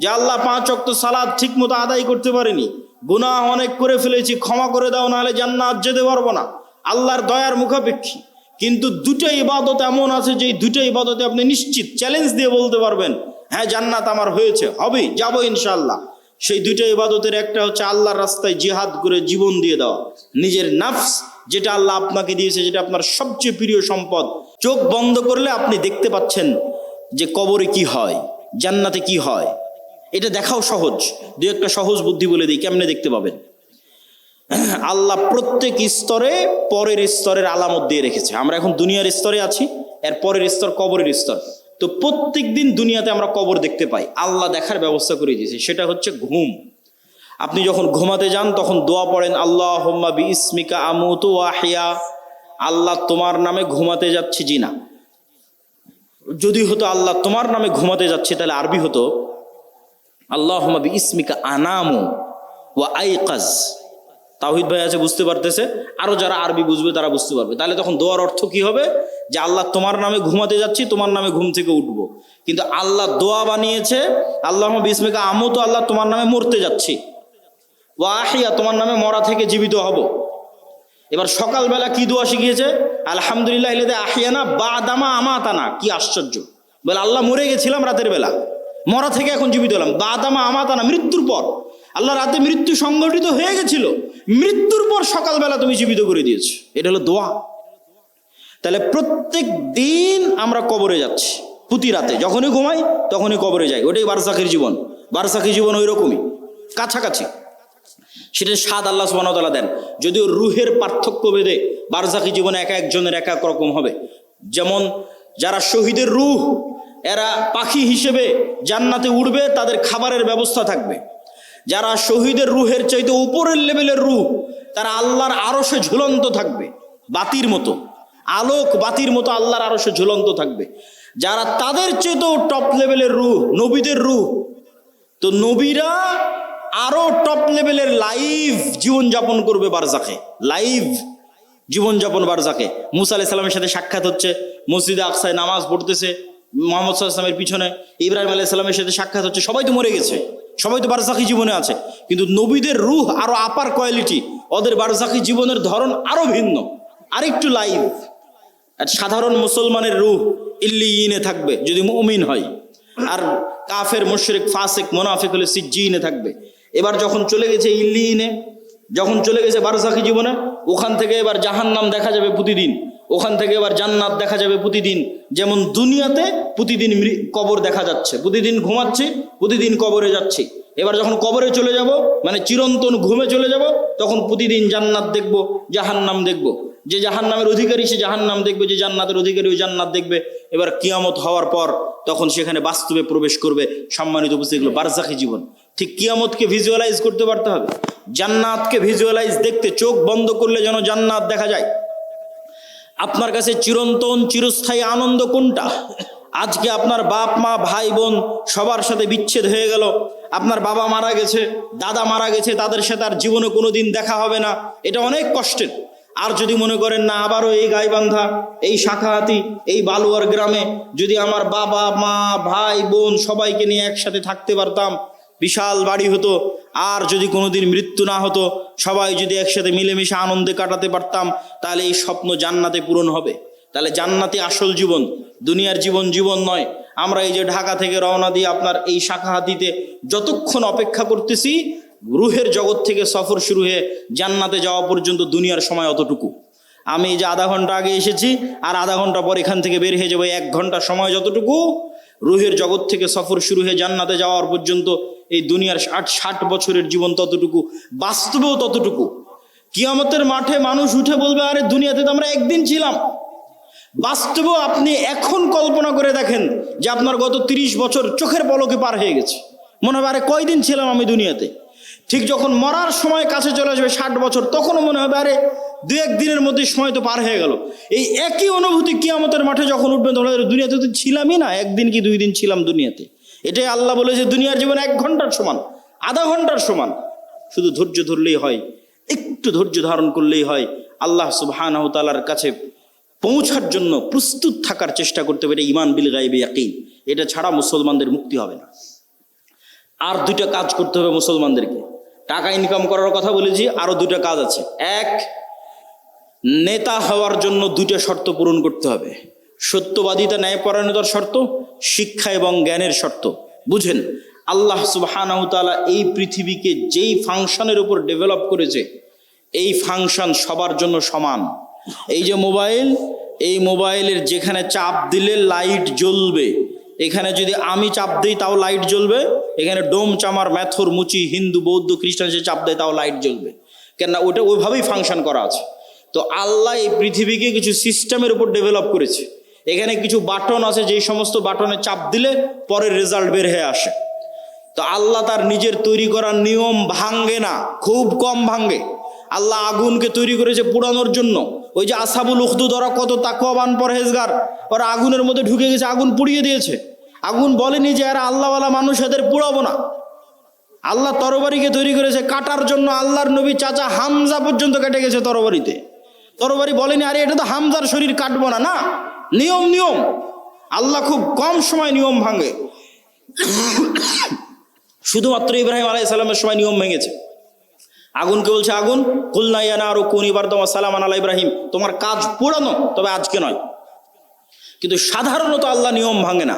যে আল্লাহ 5 ওয়াক্ত সালাত ঠিক মতো আদায় করতে পারেনি, গুনাহ অনেক করে ফেলেছি, ক্ষমা করে দাও, নাহলে জান্নাত যেতে পারবো না, আল্লাহর দয়ার মুখাপেক্ষী। কিন্তু দুটো ইবাদত এমন আছে যে দুটো ইবাদতে আপনি নিশ্চিত চ্যালেঞ্জ দিয়ে বলতে পারবেন হ্যাঁ জান্নাত আমার হয়েছে, হবে, যাবো ইনশাআল্লাহ। সেই দুটো ইবাদতের একটা হচ্ছে আল্লাহর রাস্তায় জিহাদ করে জীবন দিয়ে দেওয়া, নিজের নাফস যেটা আল্লাহ আপনাকে দিয়েছে, যেটা আপনার সবচেয়ে প্রিয় সম্পদ। চোখ বন্ধ করলে আপনি দেখতে পাচ্ছেন যে কবরে কি হয়, জান্নাতে কি হয়, এটা দেখাও সহজ। দু একটা সহজ বুদ্ধি বলে দিই, কেমনে দেখতে পাবেন। আল্লাহ প্রত্যেক স্তরে পরের স্তরের আলামত দিয়ে রেখেছে। আমরা এখন দুনিয়ার স্তরে আছি, এর পরের স্তর কবরের স্তর। তো প্রত্যেক দিন দুনিয়াতে আমরা কবর দেখতে পাই, আল্লাহ দেখার ব্যবস্থা করে দিয়েছে। সেটা হচ্ছে ঘুম। আপনি যখন ঘুমাতে যান তখন দোয়া পড়েন, আল্লাহুম্মা বিইসমিকা আমুতু ওয়া আহইয়া। আল্লাহ তোমার নামে ঘুমাতে যাচ্ছি। জি না, যদি হতো আল্লাহ তোমার নামে ঘুমাতে যাচ্ছে, তাহলে আরবি হতো আল্লাহুম্মা বিইসমিকা আনামু ওয়া আইকাজ। তাওহীদ ভাই আছে, বুঝতে পারতেছে, আরো যারা আরবি বুঝবে তারা বুঝতে পারবে। তাহলে তখন দোয়ার অর্থ কি হবে? যে আল্লাহ তোমার নামে ঘুমাতে যাচ্ছি, তোমার নামে ঘুম থেকে উঠবো। কিন্তু আল্লাহ দোয়া বানিয়েছে আল্লাহুম্মা বিইসমিকা আমুতু, আল্লাহ তোমার নামে মরতে যাচ্ছি, ওয়া আহইয়া তোমার নামে মরা থেকে জীবিত হব। এবার সকালবেলা কি দোয়া শিখিয়েছে? আলহামদুলিল্লাহ ইল্লাযী আহইয়ানা বা'দামা আমাতানা। কি আশ্চর্য! বলে আল্লাহ মরে গেছিলাম রাতের বেলা, মরা থেকে এখন জীবিত হলাম। বা'দামা আমাতানা, মৃত্যুর পর। আল্লাহ রাতে মৃত্যু সংগঠিত হয়ে গেছিল, মৃত্যুর পর সকালবেলা তুমি জীবিত করে দিয়েছো। এটা হলো দোয়া। তাহলে প্রত্যেক দিন আমরা কবরে যাচ্ছি, প্রতি রাতে যখনই ঘুমাই তখনই কবরে যাই। ওটাই বারজাখের জীবন। বারজাখের জীবন ওই রকমই, কাছাকাছি। সেটা স্বাদ আল্লাহ সুবহানাহু ওয়া তাআলা দেন। যদিও রুহের পার্থক্য ভেদে বারজাখি জীবনে এক একজনের এক এক রকম হবে। যেমন যারা শহীদের রূহ, এরা পাখি হিসেবে জান্নাতে উড়বে, তাদের খাবারের ব্যবস্থা থাকবে। যারা শহীদের রুহের চাইতে উপরের লেভেলের রূহ, তারা আল্লাহর আরশে ঝুলন্ত থাকবে, বাতির মতো, আলোক বাতির মতো আল্লাহর আরশে ঝুলন্ত থাকবে। যারা তাদের চেয়েতেও টপ লেভেলের রূহ, নবীদের রূহ, তো নবীরা আরো টপ লেভেলের লাইভ জীবনযাপন করবে বারজাখে, লাইভ জীবনযাপন বারজাখে। মুসা আলাইহিস সালামের সাথে সাক্ষাৎ হচ্ছে, মসজিদে আকসায় নামাজ পড়তেছে মুহাম্মদ সাল্লাল্লাহু আলাইহি ওয়াসাল্লামের পিছনে। ইব্রাহিম আলাইহিস সালামের সাথে সাক্ষাৎ হচ্ছে। সবাই তো মরে গেছে, সবাই তো বারজাখি জীবনে আছে, কিন্তু নবীদের রূহ আরো আপার কোয়ালিটি, ওদের বারজাখি জীবনের ধরন আরো ভিন্ন, আরেকটু লাইভ। আর সাধারণ মুসলমানের রূহ ইল্লিয়িনে থাকবে যদি মুমিন হয়, আর কাফের, মুশরিক, ফাসিক, মুনাফিক হলে সিজ্জিনে থাকবে। এবার যখন চলে গেছে ইল্লিয়িনে, যখন চলে গেছে বারজাখি জীবনে, ওখান থেকে এবার জাহান্নাম দেখা যাবে প্রতিদিন, ওখান থেকে এবার জান্নাত দেখা যাবে প্রতিদিন। যেমন দুনিয়াতে প্রতিদিন কবর দেখা যাচ্ছে, প্রতিদিন ঘুমাচ্ছি, প্রতিদিন কবরে যাচ্ছি, এবার যখন কবরে চলে যাব, মানে চিরন্তন ঘুমে চলে যাব, তখন প্রতিদিন জান্নাত দেখব, জাহান্নাম দেখব। যে জাহান্নামের অধিকারী সে জাহান্নাম দেখবে, যে জান্নাতের অধিকারী ওই জান্নাত দেখবে। এবার কিয়ামত হওয়ার পর তখন সেখানে বাস্তবে প্রবেশ করবে। সম্মানিত উপস্থিতি, এগুলো বারজাখী জীবন। ঠিক কিয়ামতকে ভিজুয়ালাইজ করতে পারতে হবে, জান্নাতকে ভিজুয়ালাইজ দেখতে চোখ বন্ধ করলে যেন জান্নাত দেখা যায়। আপনার কাছে চিরন্তন চিরস্থায়ী আনন্দ কোনটা? আজকে আপনার বাপ মা ভাই বোন সবার সাথে বিচ্ছেদ হয়ে গেল, আপনার বাবা মারা গেছে, দাদা মারা গেছে, তাদের সাথে আর জীবনে কোনোদিন দেখা হবে না, এটা অনেক কষ্টের। আর যদি মনে করেন না আবারও এই গাইবান্ধা, এই শাখাহাতি, এই বালুয়ার গ্রামে যদি আমার বাবা মা ভাই বোন সবাইকে নিয়ে একসাথে থাকতে পারতাম, বিশাল বাড়ি হতো, আর যদি কোনোদিন মৃত্যু না হতো, সবাই যদি একসাথে মিলেমিশে আনন্দে কাটাতে পারতাম, তাহলে এই স্বপ্ন জান্নাতে পূরণ হবে। তাহলে জান্নাতে আসল জীবন, দুনিয়ার জীবন জীবন নয়। আমরা এই যে ঢাকা থেকে রওনা দিয়ে আপনার এই শাখাহাতিতে যতক্ষণ অপেক্ষা করতেছি, রুহের জগৎ থেকে সফর শুরু হয়ে জান্নাতে যাওয়া পর্যন্ত দুনিয়ার সময় অতটুকু। আমি এই যে আধা ঘন্টা আগে এসেছি, আর আধা ঘন্টা পর এখান থেকে বের হয়ে যাবো, 1 ঘন্টা সময় যতটুকু, রুহের জগৎ থেকে সফর শুরু হয়ে জান্নাতে যাওয়ার পর্যন্ত এই দুনিয়ার 60 বছরের জীবন ততটুকু, বাস্তবেও ততটুকু। কিয়ামতের মাঠে মানুষ উঠে বলবে, আরে দুনিয়াতে তো আমরা একদিন ছিলাম। বাস্তবেও আপনি এখন কল্পনা করে দেখেন যে আপনার গত 30 বছর চোখের পলকে পার হয়ে গেছে। মনে হবে আরে কয়দিন ছিলাম আমি দুনিয়াতে। ঠিক যখন মরার সময় কাছে চলে আসবে 60 বছর, তখনও মনে হবে আরে 2-1 দিনের মধ্যে সময় তো পার হয়ে গেল। এই একই অনুভূতি কিয়ামতের মাঠে যখন উঠবেন, তখন দুনিয়াতে তো ছিলামই না, 1 দিন কি 2 দিন ছিলাম দুনিয়াতে। এটাই আল্লাহ বলে যে দুনিয়ার জীবন 1 ঘন্টার সমান, আধা ঘন্টার সমান। শুধু ধৈর্য ধরলেই হয়, একটু ধৈর্য ধারণ করলেই হয়। আল্লাহ সুবহানাহু ওয়া তাআলার কাছে পৌঁছার জন্য প্রস্তুত থাকার চেষ্টা করতে পারে। ঈমান বিল গায়বি ইয়াকিন, এটা ছাড়া মুসলমানদের মুক্তি হবে না। আর 2টা কাজ করতে হবে মুসলমানদেরকে। টাকা ইনকাম করার কথা বলেছি, আরো 2টা কাজ আছে। 1, নেতা হওয়ার জন্য 2টা শর্ত পূরণ করতে হবে। সত্যবাদিতা, ন্যায়পরায়ণতার শর্ত, শিক্ষা এবং জ্ঞানের শর্ত। বুঝেন, আল্লাহ সুবহানাহু ওয়া তাআলা এই পৃথিবীকে যেই ফাংশনের উপর ডেভেলপ করেছে, এই ফাংশন সবার জন্য সমান। এই যে মোবাইল, এই মোবাইলের যেখানে চাপ দিলে লাইট জ্বলবে, এখানে যদি আমি চাপ দিই তাও লাইট জ্বলবে। এখানে ডোম চামার ম্যাথর মুচি হিন্দু বৌদ্ধ খ্রিস্টান সে চাপ দেয় তাও লাইট জ্বলবে, কেননা ওটা ওইভাবেই ফাংশন করা আছে। তো আল্লাহ এই পৃথিবীকে কিছু সিস্টেমের উপর ডেভেলপ করেছে। এখানে কিছু বাটন আছে, যেই সমস্ত বাটনে চাপ দিলে পরের রেজাল্ট বের হয়ে আসে। তো আল্লাহ তার নিজের তৈরি করা নিয়ম ভাঙ্গে না, খুব কম ভাঙ্গে। আল্লাহ আগুনকে তৈরি করেছে পোড়ানোর জন্য। ওই যে আসহাবুল উখদুদ, ওরা কত তাকওয়াবান পরহেজগার, ওরা আগুনের মধ্যে ঢুকে গেছে, আগুন পুড়িয়ে দিয়েছে। আগুন বলেনি যে এরা আল্লাহওয়ালা মানুষ, এদের পুড়াবো না। আল্লাহ তরবারিকে তৈরি করেছে কাটার জন্য। আল্লাহর নবী চাচা হামজা পর্যন্ত কেটে গেছে তরবারিতে। তরবারি বলেনি আরে এটা তো হামজার শরীর কাটবো না। না, নিয়ম নিয়ম। আল্লাহ খুব কম সময় নিয়ম ভাঙে। শুধুমাত্র ইব্রাহিম আলাইহিস সালামের সময় নিয়ম ভেঙেছে। আগুনকে বলছে, আগুন কুলনা ইয়া নারু কুনি বারদাম ওয়া সালামান আলা ইব্রাহিম, তোমার কাজ পোড়ানো, তবে আজকে নয়। কিন্তু সাধারণত আল্লাহ নিয়ম ভাঙে না।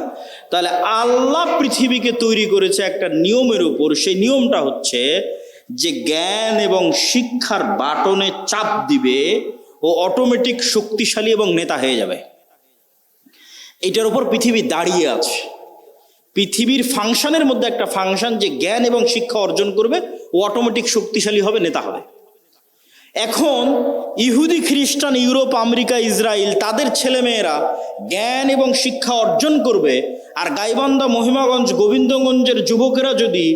তাহলে আল্লাহ পৃথিবীকে তৈরি করেছে একটা নিয়মের উপর। সেই নিয়মটা হচ্ছে যে জ্ঞান এবং শিক্ষার বাটনে চাপ দিবে, ও অটোমেটিক শক্তিশালী এবং নেতা হয়ে যাবে। এটার উপর পৃথিবী দাঁড়িয়ে আছে। পৃথিবীর ফাংশনের মধ্যে একটা ফাংশন, যে জ্ঞান এবং শিক্ষা অর্জন করবে ও অটোমেটিক শক্তিশালী হবে, নেতা হবে। এখন ইহুদি খ্রিস্টান, ইউরোপ, আমেরিকা, ইসরায়েল, তাদের ছেলেমেয়েরা জ্ঞান এবং শিক্ষা অর্জন করবে। আর গাইবান্ধা, মহিমাগঞ্জ, গোবিন্দগঞ্জের যুবকেরা যদি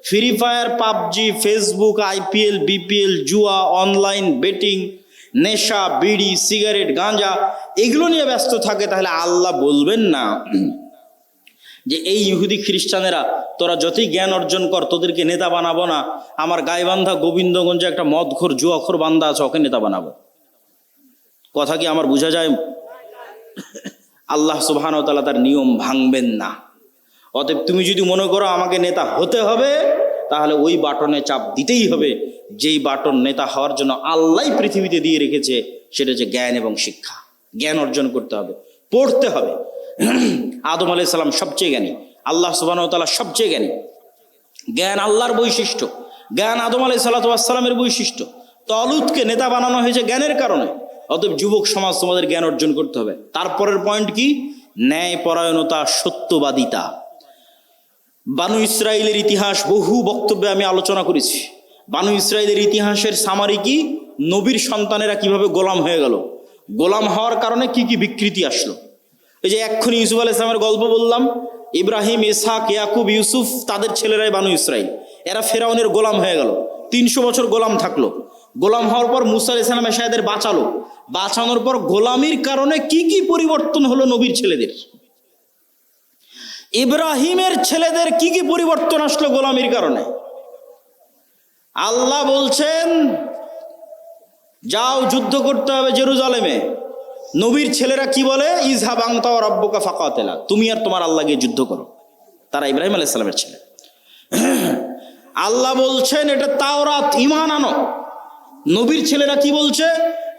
free fire, PUBG, Facebook, IPL, BPL, জুয়া, অনলাইন বেটিং, নেশা, বিড়ি, সিগারেট, গাঁজা এগুলো নিয়ে ব্যস্ত থাকে, তাহলে আল্লাহ বলবেন না যে এই ইহুদি খ্রিস্টানেরা তোরা যতই জ্ঞান অর্জন কর, তোদেরকে নেতা বানাবো না। আমার গাইবান্ধা গোবিন্দগঞ্জে একটা মদখোর জুয়াখোর বান্দা আছে, ওকে নেতা বানাবো। কথা কি আমার বোঝা যায়? আল্লাহ সুবহানাহু ওয়া তাআলা তার নিয়ম ভাঙবেন না। অতএব তুমি যদি মনে করো আমাকে নেতা হতে হবে, তাহলে ওই বাটনে চাপ দিতেই হবে যেই বাটন নেতা হওয়ার জন্য আল্লাহ পৃথিবীতে দিয়ে রেখেছে, সেটা হচ্ছে জ্ঞান এবং শিক্ষা। জ্ঞান অর্জন করতে হবে, পড়তে হবে। আদম আলাইহিস সালাম সবচেয়ে জ্ঞানী, আল্লাহ সুবহানাহু ওয়া তাআলা সবচেয়ে জ্ঞানী। জ্ঞান আল্লাহর বৈশিষ্ট্য, জ্ঞান আদম আলাইহিস সালামের বৈশিষ্ট্য। তলুতকে নেতা বানানো হয়েছে জ্ঞানের কারণে। অতএব যুবক সমাজ, তোমাদের জ্ঞান অর্জন করতে হবে। তারপরের পয়েন্ট কি? ন্যায় পরায়ণতা, সত্যবাদিতা। বানু ইসরাইলের ইতিহাস বহু বক্তব্যে আমি আলোচনা করেছি। বানু ইসরাইলের ইতিহাসের সামারি কি, নবীর সন্তানেরা কিভাবে গোলাম হয়ে গেল, গোলাম হওয়ার কারণে কি কি বিকৃতি আসলো। এই যে এক্ষুনি ইউসুফ আলাইহিস সালামের গল্প বললাম, ইব্রাহিম, ইসহাক, ইয়াকুব, ইউসুফ, তাদের ছেলেরাই বানু ইসরাইল। এরা ফেরাউনের গোলাম হয়ে গেল, 300 বছর গোলাম থাকলো। গোলাম হওয়ার পর মুসা আলাইহিস সালাম এসে এদের বাঁচালো। বাঁচানোর পর গোলামির কারণে কি কি পরিবর্তন হলো নবীর ছেলেদের, ইব্রাহিমের ছেলেদের কি কি পরিবর্তন আসলো গোলামির কারণে। আল্লাহ বলছেন যাও যুদ্ধ করতে হবে জেরুজালেমে। নবীর ছেলেরা কি বলে, ইযহাব আনতা ওয়া রাব্বুকা ফাকাতিলা, তুমি আর তোমার আল্লাহ গিয়ে যুদ্ধ করো। তারা ইব্রাহিম আলাইহিস সালামের ছেলে। আল্লাহ বলছেন এটা তাওরাত, ঈমান আনো। নবীর ছেলেরা কি বলছে,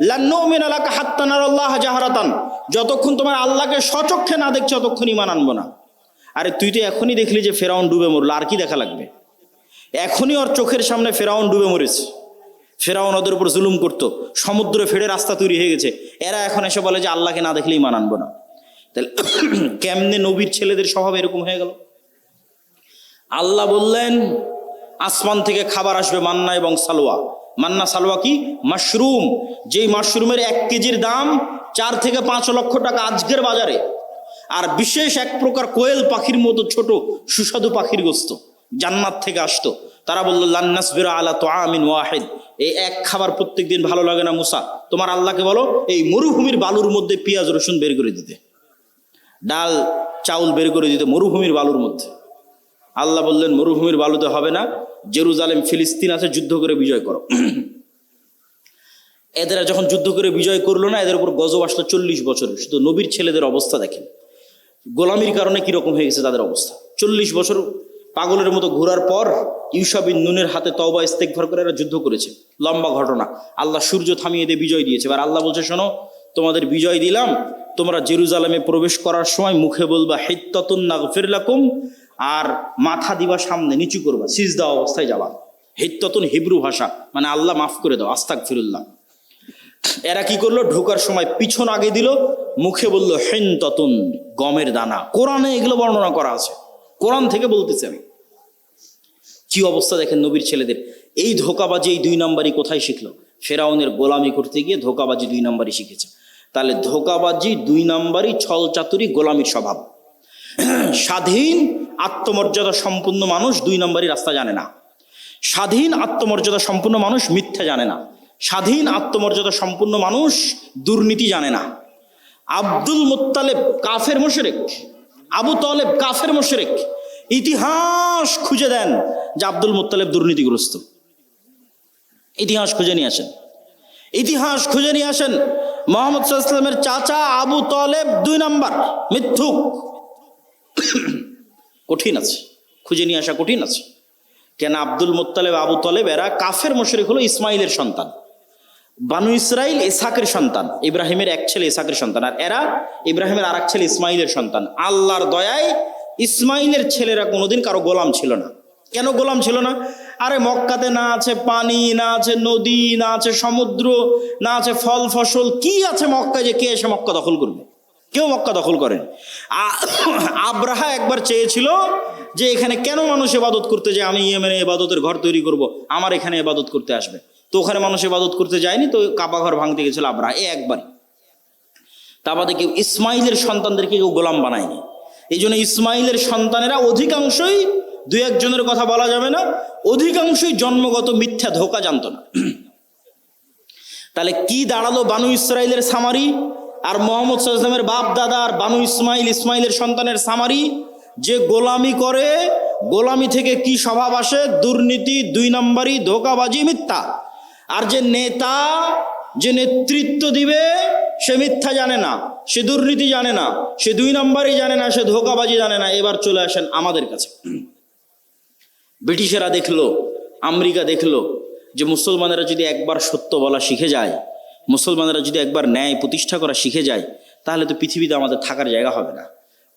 লান নুমিনা লাকা হাত্তা নারাল্লাহ জাহরাতান, যতক্ষণ তোমার আল্লাহকে স্বচক্ষে না দেখছো ততক্ষণ ঈমান আনবো না। আরে তুই তো এখনই দেখলি যে ফেরাউন ডুবে মরলো, আর কি দেখা লাগবে? এখনই ওর চোখের সামনে ফেরাউন ডুবে মরেছে। ফেরাউন ওদের উপর জুলুম করতো, সমুদ্রে ফেড়ে রাস্তা তৈরি হয়ে গেছে। এরা এখন এসে বলে যে আল্লাহকে না দেখলেই ঈমান আনবো না। তাহলে কেমনে নবীর ছেলেদের স্বভাব এরকম হয়ে গেল? আল্লাহ বললেন আসমান থেকে খাবার আসবে, মান্না এবং সালোয়া। মান্না সালোয়া কি? মাশরুম। যেই মাশরুমের 1 কেজির দাম 4 থেকে 5 লক্ষ টাকা আজকের বাজারে। আর বিশেষ এক প্রকার কোয়েল পাখির মতো ছোট সুস্বাদু পাখির গোস্ত জান্নাত থেকে আসতো। তারা বললো লান নাসবিরা আলা তুআমিন ওয়াহিদ, এই এক খাবার প্রত্যেকদিন ভালো লাগে না মুসা, তোমার আল্লাহকে বলো এই মরুভূমির বালুর মধ্যে পেঁয়াজ রসুন বের করে দিতে, ডাল চাউল বের করে দিতে মরুভূমির বালুর মধ্যে। আল্লাহ বললেন মরুভূমির বালুতে হবে না, জেরুজালেম ফিলিস্তিন আছে, যুদ্ধ করে বিজয় করো। এদের যখন যুদ্ধ করে বিজয় করলো না, এদের উপর গজব আসলো 40 বছরের। শুধু নবীর ছেলেদের অবস্থা দেখেন, গোলামির কারণে কিরকম হয়ে গেছে তাদের অবস্থা। 40 বছর পাগলের মতো ঘোরার পর ইউশা বিন নুনের হাতে তওবা ইস্তেগফার করে এরা যুদ্ধ করেছে। লম্বা ঘটনা। আল্লাহ সূর্য থামিয়ে দিয়ে বিজয় দিয়েছে। এবার আল্লাহ বলছে শোনো, তোমাদের বিজয় দিলাম, তোমরা জেরুজালেমে প্রবেশ করার সময় মুখে বলবা হিত্তাতুন নাগফির লাকুম, আর মাথা দিবা সামনে, নিচু করবা, সিজদা অবস্থায় যাবা। হিত্তাতুন হিব্রু ভাষা, মানে আল্লাহ মাফ করে দাও, আস্তাগফিরুল্লাহ। এরা কি করলো, ঢোকার সময় পিছন আগে দিল, মুখে বলল হিনতাতুন, গমের দানা। কোরআনে এগুলো বর্ণনা করা আছে, কোরআন থেকে বলতেছি আমি। কি অবস্থা দেখেন নবীর ছেলেদের। এই ধোকাবাজি, এই 2 নম্বরই কোথায় শিখলো? ফেরাউনের গোলামি করতে গিয়ে ধোকাবাজি 2 নম্বরই শিখেছে। তাহলে ধোকাবাজি 2 নম্বরই, ছল চাতুরি, গোলামির স্বভাব। স্বাধীন আত্মমর্যাদা সম্পূর্ণ মানুষ 2 নম্বরই রাস্তা জানে না। স্বাধীন আত্মমর্যাদা সম্পূর্ণ মানুষ মিথ্যা জানে না। স্বাধীন আত্মমর্যাদা সম্পূর্ণ মানুষ দুর্নীতি জানে না। আব্দুল মুত্তালিব কাফের মুশরিক, আবু তালেব কাফের মুশরিক। ইতিহাস খুঁজে দেন যে আব্দুল মুত্তালিব দুর্নীতিগ্রস্ত। ইতিহাস খুঁজে নিয়ে আসেন, ইতিহাস খুঁজে নিয়ে আসেন। মুহাম্মদ সাল্লাল্লাহু আলাইহি ওয়াসাল্লামের চাচা আবু তালেব 2 নম্বর মিথ্যুক। কঠিন আছে, খুঁজে নিয়ে আসা কঠিন আছে। কেন আব্দুল মুত্তালিব, আবু তালেব এরা কাফের মুশরিক হলো ইসমাইলের সন্তান। বানু ইসরাইল ইসহাকের সন্তান, ইব্রাহিমের এক ছেলে ইসহাকের সন্তান, আর এরা ইব্রাহিমের আর এক ছেলে ইসমাইলের সন্তান। আল্লাহর দয়ায় ইসমাইলের ছেলেরা কোনোদিন কারো গোলাম ছিল না। কেন গোলাম ছিল না? আরে মক্কাতে না আছে পানি, না আছে নদী, না আছে সমুদ্র, না আছে ফল ফসল, কি আছে মক্কায় যে কে এসে মক্কা দখল করবে? কেউ মক্কা দখল করেন। আব্রাহা একবার চেয়েছিল যে এখানে কেন মানুষ ইবাদত করতে যায়, আমি ইয়েমেনে ইবাদতের ঘর তৈরি করব, আমার এখানে ইবাদত করতে আসবে। তো ওখানে মানুষ ইবাদত করতে যায়নি, তো কাবা ঘর ভাঙতে গেছিল আব্রাহা, একবারই। তা বাদে কেউ ইসমাইলের সন্তানদেরকে কেউ গোলাম বানায়নি। এই জন্য ইসমাইলের সন্তানেরা অধিকাংশই, 2-1 জনের কথা বলা যাবে না, অধিকাংশই জন্মগত মিথ্যা, ধোঁকা জানতো না। তাহলে কি দাঁড়ালো বানু ইসরাইলের সামারি আর মুহাম্মদ সাল্লাল্লাহু আলাইহি ওয়াসাল্লামের বাপ দাদা আর বানু ইসমাইল, ইসমাইলের সন্তানের সামারি? যে গোলামি করে, গোলামি থেকে কি স্বভাব আসে? দুর্নীতি, 2 নম্বরই, ধোঁকাবাজি, মিথ্যা। আর যে নেতা, যে নেতৃত্ব দিবে, সে মিথ্যা জানে না, সে দুর্নীতি জানে না, সে 2 নম্বরই জানে না, সে ধোঁকাবাজি জানে না। এবার চলে আসেন আমাদের কাছে। ব্রিটিশেরা দেখলো, আমেরিকা দেখলো যে মুসলমানেরা যদি একবার সত্য বলা শিখে যায়, মুসলমানেরা যদি একবার ন্যায় প্রতিষ্ঠা করা শিখে যায়, তাহলে তো পৃথিবীতে আমাদের থাকার জায়গা হবে না।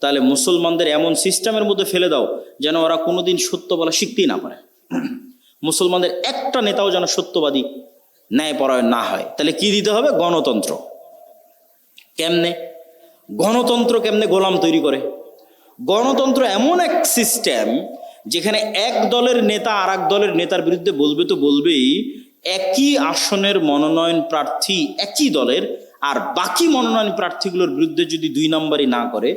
তাহলে মুসলমানদের এমন সিস্টেমের মধ্যে ফেলে দাও যেন ওরা কোনোদিন সত্য বলা শিখতেই না পারে। মুসলমানদের একটা নেতাও যেন সত্যবাদী, ন্যায়পরায়ণ না হয়। তাহলে কি দিতে হবে? গণতন্ত্র। কেমনে গণতন্ত্র, কেমনে গোলাম তৈরি করে? গণতন্ত্র এমন এক সিস্টেম যেখানে এক দলের নেতা আর এক দলের নেতার বিরুদ্ধে বলবে তো বলবেই, একই আসনের মনোনয়ন প্রার্থী একই দলের, আর বাকি মনোনয়ন প্রার্থীগুলোর বিরুদ্ধে যদি 2 নম্বরই না করে,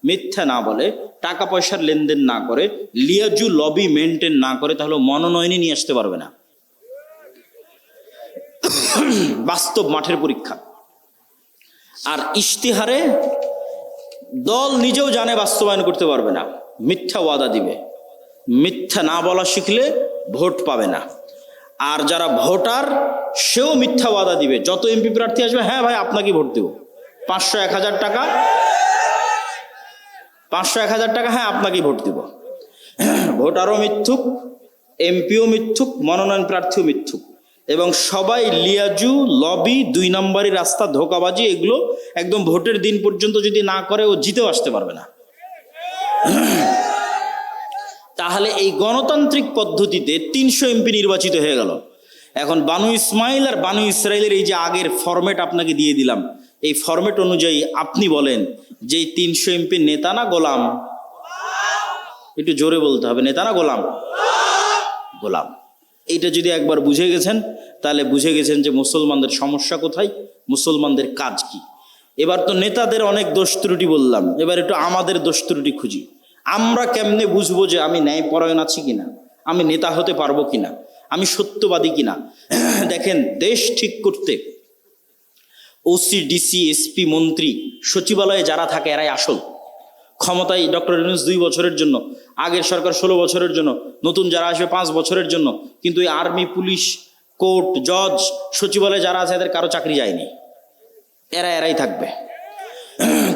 মিথ্যা না বলে, টাকা পয়সার লেনদেন না করে, লিয়াজু লবি মেনটেন না করে, তাহলে মনোনয়নই নিয়ে আসতে পারবে না। বাস্তব মাঠের পরীক্ষা। আর ইশতেহারে দল নিজেও জানে বাস্তবায়ন করতে পারবে না, মিথ্যা ওয়াদা দিবে। মিথ্যা না বলা শিখলে ভোট পাবে না। আর যারা ভোটার সেও মিথ্যা ওয়াদা দিবে। যত এমপি প্রার্থী আসবে, হ্যাঁ ভাই আপনাকে ভোট দেব, 500-1000 টাকা, 500-1000 টাকা, হ্যাঁ আপনাকেই ভোট দিব। ভোটারও মিথ্যুক, এমপিও মিথ্যুক, মনোনয়ন প্রার্থীও মিথ্যুক, এবং সবাই লিয়াজু লবি 2 নম্বরই রাস্তা, ধোঁকাবাজি, এগুলো একদম ভোটের দিন পর্যন্ত যদি না করে ও জিতেও আসতে পারবে না। তাহলে এই গণতান্ত্রিক পদ্ধতিতে 300 এমপি নির্বাচিত হয়ে গেল। এখন বানু ইসমাইল আর বানু ইসরায়েলের এই যে আগের ফরম্যাট আপনাকে দিয়ে দিলাম, এই ফরম্যাট অনুযায়ী আপনি বলেন যে এই 300 এমপি নেতা না গোলাম? একটু জোরে বলতে হবে, নেতা না গোলাম? গোলাম। এইটা যদি একবার বুঝে গেছেন, তাহলে বুঝে গেছেন যে মুসলমানদের সমস্যা কোথায়, মুসলমানদের কাজ কি। এবার তো নেতাদের অনেক দোষ ত্রুটি বললাম, এবার একটু আমাদের দোষ ত্রুটি খুঁজি। আমরা কেমনে বুঝবো যে আমি ন্যায়পরায়ণ আছি কিনা, আমি নেতা হতে পারবো কিনা, আমি সত্যবাদী কিনা? দেখেন, দেশ ঠিক করতে ওসি, ডিসি, এসপি, মন্ত্রী, সচিবালয়ে যারা থাকে এরাই আসল। ক্ষমতায় ডক্টর ইউনূস 2 বছরের জন্য, আগের সরকার 16 বছরের জন্য, নতুন যারা আসবে 5 বছরের জন্য। কিন্তু এই আর্মি, পুলিশ, কোর্ট, জজ, সচিবালয়ে যারা আছে এদের কারো চাকরি যায়নি, এরাই থাকবে।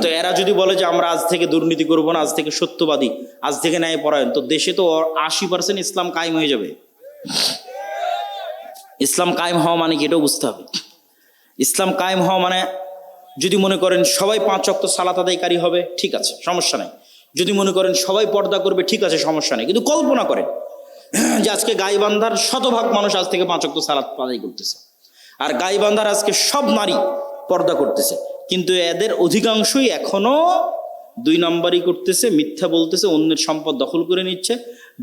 তো এরা যদি বলে যে আমরা আজ থেকে দুর্নীতি করব না, আজ থেকে সত্যবাদী, আজ থেকে ন্যায়পরায়ণ, তো দেশে তো 80% ইসলাম কায়েম হয়ে যাবে। ইসলাম কায়েম হওয়া মানে কি, এটাও বুঝতে হবে। ইসলাম কায়েম হওয়া মানে, যদি মনে করেন সবাই 5 ওয়াক্ত সালাত আদায়কারী হবে, ঠিক আছে, সমস্যা নাই। যদি মনে করেন সবাই পর্দা করবে, ঠিক আছে, সমস্যা নেই। কিন্তু কল্পনা করেন যে আজকে গাইবান্ধার শতভাগ মানুষ আজ থেকে 5 ওয়াক্ত সালাত আদায় করতেছে, আর গাইবান্ধার আজকে সব নারী পর্দা করতেছে, কিন্তু এদের অধিকাংশই এখনো 2 নম্বরই করতেছে, মিথ্যা বলতেছে, অন্যের সম্পদ দখল করে নিচ্ছে,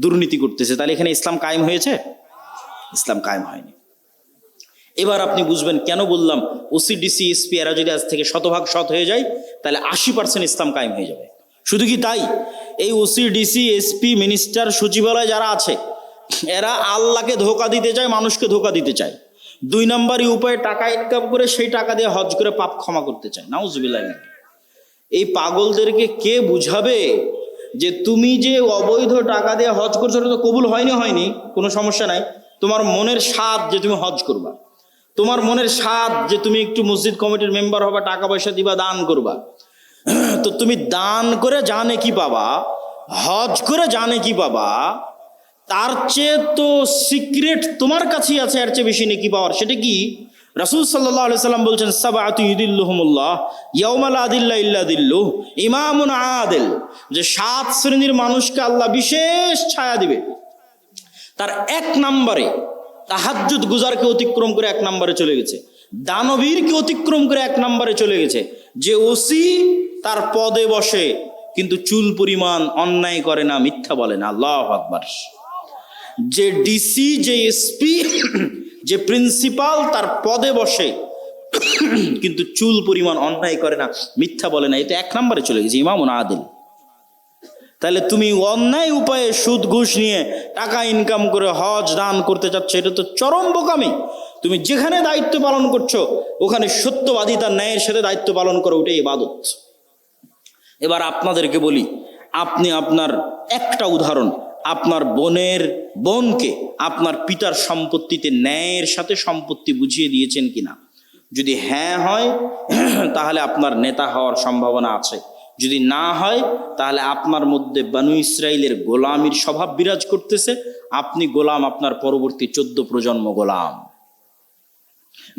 দুর্নীতি করতেছে। তাহলে এখানে ইসলাম কায়েম হয়েছে? ইসলাম কায়েম হয়নি। এবার আপনি বুঝবেন কেন বললাম ওসি, ডিসি, এসপি এরা যদি আজ থেকে শতভাগ সৎ হয়ে যায়, তাহলে 80% ইসলাম কায়েম হয়ে যাবে। শুধু কি তাই, এই ওসি, ডিসি, এসপি, মিনিস্টার, সচিবালয় যারা আছে, এরা আল্লাহকে ধোঁকা দিতে চায়, মানুষকে ধোঁকা দিতে চায়। 2 নম্বরই উপায়ে টাকা ইনকাম করে সেই টাকা দিয়ে হজ করে পাপ ক্ষমা করতে চায়। নাউজুবিল্লাহ। এই পাগলদেরকে কে বুঝাবে যে তুমি যে অবৈধ টাকা দিয়ে হজ করছো, ওটা তো কবুল হয়নি, কোনো সমস্যা নাই। তোমার মনের স্বাদ যে তুমি হজ করবা, তোমার মনের স্বাদ যে তুমি একটু মসজিদ কমিটির মেম্বার হবা, টাকা পয়সা দিবা, দান করবা। তো তুমি দান করে জানে কি পাবা, হজ করে জানে কি পাবা, তার চেয়ে তো সিক্রেট তোমার কাছেই আছে, এর চেয়ে বেশি নেকি পাওয়ার। সেটা কি? রাসূল সাল্লাল্লাহু আলাইহি সাল্লাম বলছেন, সাবআতু ইউদিল্লুহুমুল্লাহ ইয়াউমা লা দিল্লা ইল্লা দিল্লুহ, ইমামুন আদিল, যে 7 শ্রেণীর মানুষকে আল্লাহ বিশেষ ছায়া দিবে। তার 1 নম্বরে তাহাজ্জুদ গুজারকে অতিক্রম করে 1 নম্বরে চলে গেছে, দানবীরকে অতিক্রম করে 1 নম্বরে চলে গেছে, যে ওসি তার পদে বসে কিন্তু চুল পরিমাণ অন্যায় করে না, মিথ্যা বলে না। আল্লাহু আকবার। যে ডিসি, যে এসপি, যে প্রিন্সিপাল তার পদে বসে কিন্তু চুল পরিমাণ অন্যায় করে না, মিথ্যা বলে না, এটা 1 নম্বরে চলে গেছে, ইমামুন আদিল। তাহলে তুমি অন্যায় উপায়ে সুদ ঘুষ নিয়ে টাকা ইনকাম করে হজ দান করতে চাচ্ছ, এটা তো চরম বোকামি। তুমি যেখানে দায়িত্ব পালন করছো ওখানে সত্যবাদিতা, ন্যায়ের সাথে দায়িত্ব পালন করো, ওটাই ইবাদত। এবার আপনাদেরকে বলি, আপনি আপনার একটা উদাহরণ, আপনার বোনকে আপনার পিতার সম্পত্তিতে ন্যায়ের সাথে সম্পত্তি বুঝিয়ে দিয়েছেন কিনা? যদি হ্যাঁ হয় তাহলে আপনার নেতা হওয়ার সম্ভাবনা আছে, যদি না হয় তাহলে আপনার মধ্যে বানু ইসরাইলের গোলামির স্বভাব বিরাজ করতেছে, আপনি গোলাম, আপনার পরবর্তী 14 প্রজন্ম গোলাম।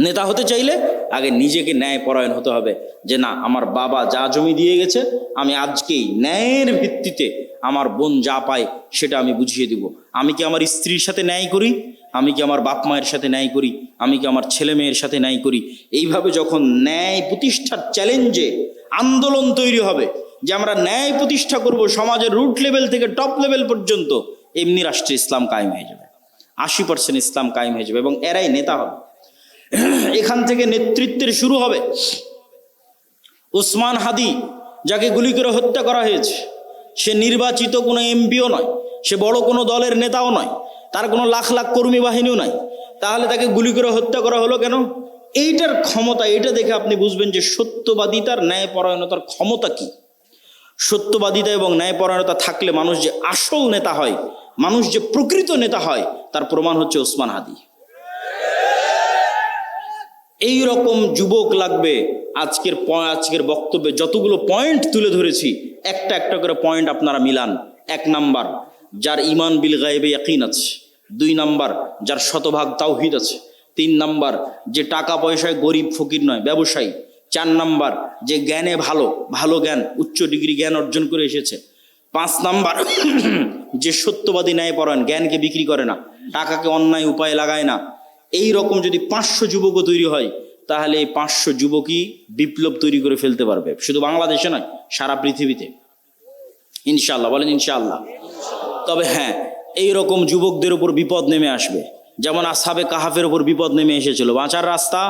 নেতা হতে চাইলে আগে নিজেকে ন্যায় পরায়ণ হতে হবে, যে না, আমার বাবা যা জমি দিয়ে গেছে, আমি আজকেই ন্যায়ের ভিত্তিতে আমার বোন যা পায় সেটা আমি বুঝিয়ে দিব। আমি কি আমার স্ত্রীর সাথে ন্যায় করি, আমি কি আমার বাপ মায়ের সাথে ন্যায় করি, আমি কি আমার ছেলে মেয়ের সাথে ন্যায় করি। এইভাবে যখন ন্যায় প্রতিষ্ঠার চ্যালেঞ্জে আন্দোলন তৈরি হবে, যে আমরা ন্যায় প্রতিষ্ঠা করব সমাজের রুট লেভেল থেকে টপ লেভেল পর্যন্ত, এমনি রাষ্ট্রে ইসলাম কায়েম হয়ে যাবে, 80% ইসলাম কায়েম হয়ে যাবে এবং এরাই নেতা হবে। এখান থেকে নেতৃত্বের শুরু হবে। ওসমান হাদি যাকে গুলি করে হত্যা করা হয়েছে, সে নির্বাচিত কোনো এমপিও নয়, সে বড় কোনো দলের নেতাও নয়, তার কোনো লাখ লাখ কর্মী বাহিনীও নাই, তাহলে তাকে গুলি করে হত্যা করা হলো কেন? এইটার ক্ষমতা, এটা দেখে আপনি বুঝবেন যে সত্যবাদিতার ন্যায়পরায়ণতার ক্ষমতা কি। সত্যবাদিতা এবং ন্যায়পরায়ণতা থাকলে মানুষ যে আসল নেতা হয়, মানুষ যে প্রকৃত নেতা হয়, তার প্রমাণ হচ্ছে ওসমান হাদি। এই রকম যুবক লাগবে। আজকের বক্তব্যে যতগুলো পয়েন্ট তুলে ধরেছি, একটা একটা করে পয়েন্ট আপনারা মিলান। 1 নাম্বার, যার ঈমান বিল গায়বে ইয়াকিন আছে। 2 নাম্বার, যার শতভাগ তাওহীদ আছে। 3 নাম্বার, যে টাকা পয়সায় গরিব ফকির নয়, ব্যবসায়ী। 4 নাম্বার, যে জ্ঞানে ভালো জ্ঞান, উচ্চ ডিগ্রি জ্ঞান অর্জন করে এসেছে। 5 নাম্বার, যে সত্যবাদী ন্যায়পরায়ণ, জ্ঞানকে বিক্রি করে না, টাকাকে অন্যায় উপায়ে লাগায় না। এই রকম যদি 500 যুবকও তৈরি হয়, তাহলে এই 500 যুবকই বিপ্লব তৈরি করে ফেলতে পারবে, শুধু বাংলাদেশে নয়, সারা পৃথিবীতে। ইনশাআল্লাহ বলেন ইনশাআল্লাহ। তবে হ্যাঁ, এই রকম যুবকদের উপর বিপদ নেমে আসবে, যেমন আসহাবে কাহাফের উপর বিপদ নেমে এসেছিল। বাঁচার রাস্তা,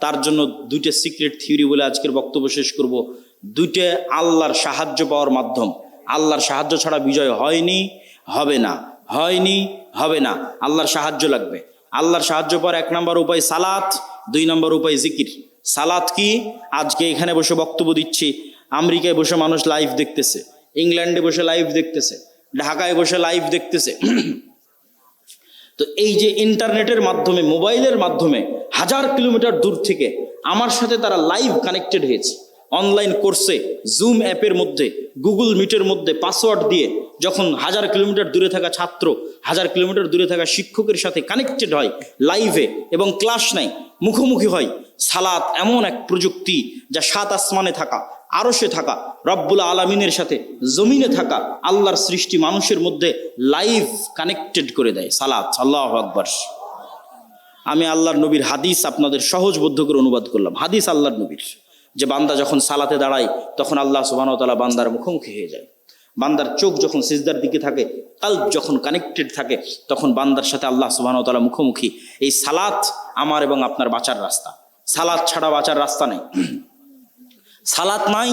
তার জন্য 2টা সিক্রেট থিওরি বলে আজকের বক্তব্য শেষ করব। 2টে আল্লাহর সাহায্য পাওয়ার মাধ্যম। আল্লাহর সাহায্য ছাড়া বিজয় হয়নি, হবে না, হয়নি, হবে না। আল্লাহর সাহায্য লাগবে। আল্লাহর সাহায্য পাওয়ার 1 নম্বর উপায় সালাত, 2 নম্বর উপায় জিকির। সালাত কি? আজকে এখানে বসে বক্তব্য দিচ্ছি, আমেরিকায় বসে মানুষ লাইভ দেখতেছে, ইংল্যান্ডে বসে লাইভ দেখতেছে, ঢাকায় বসে লাইভ দেখতেছে। তো এই যে ইন্টারনেটের মাধ্যমে, মোবাইলের মাধ্যমে 1000 কিলোমিটার দূর থেকে আমার সাথে তারা লাইভ কানেক্টেড হয়েছে। অনলাইন কোর্সে জুম অ্যাপের মধ্যে, গুগল মিটের মধ্যে পাসওয়ার্ড দিয়ে যখন 1000 কিলোমিটার দূরে থাকা ছাত্র 1000 কিলোমিটার দূরে থাকা শিক্ষকের সাথে কানেক্টেড হয় লাইভে এবং ক্লাস নেয়, মুখোমুখি হয়। সালাত এমন এক প্রযুক্তি যা 7 আসমানে থাকা, আরশে থাকা, রব্বুল আলামিনের সাথে জমিনে থাকা আল্লাহর সৃষ্টি মানুষের মধ্যে লাইভ কানেক্টেড করে দেয়। সালাত, আল্লাহু আকবার। আমি আল্লাহর নবীর হাদিস আপনাদের সহজবোধ্য করে অনুবাদ করলাম। হাদিস আল্লাহর নবীর, যে বান্দা যখন সালাতে দাঁড়ায় তখন আল্লাহ সুবহানাহু ওয়া তাআলা বান্দার মুখোমুখি হয়ে যায়। বান্দার চোখ যখন সিজদার দিকে থাকে, কলব যখন কানেক্টেড থাকে, তখন বান্দার সাথে আল্লাহ সুবহানাহু ওয়া তাআলা মুখোমুখি। এই সালাত আমার এবং আপনার বাঁচার রাস্তা। সালাত ছাড়া বাঁচার রাস্তা নেই। সালাত নাই,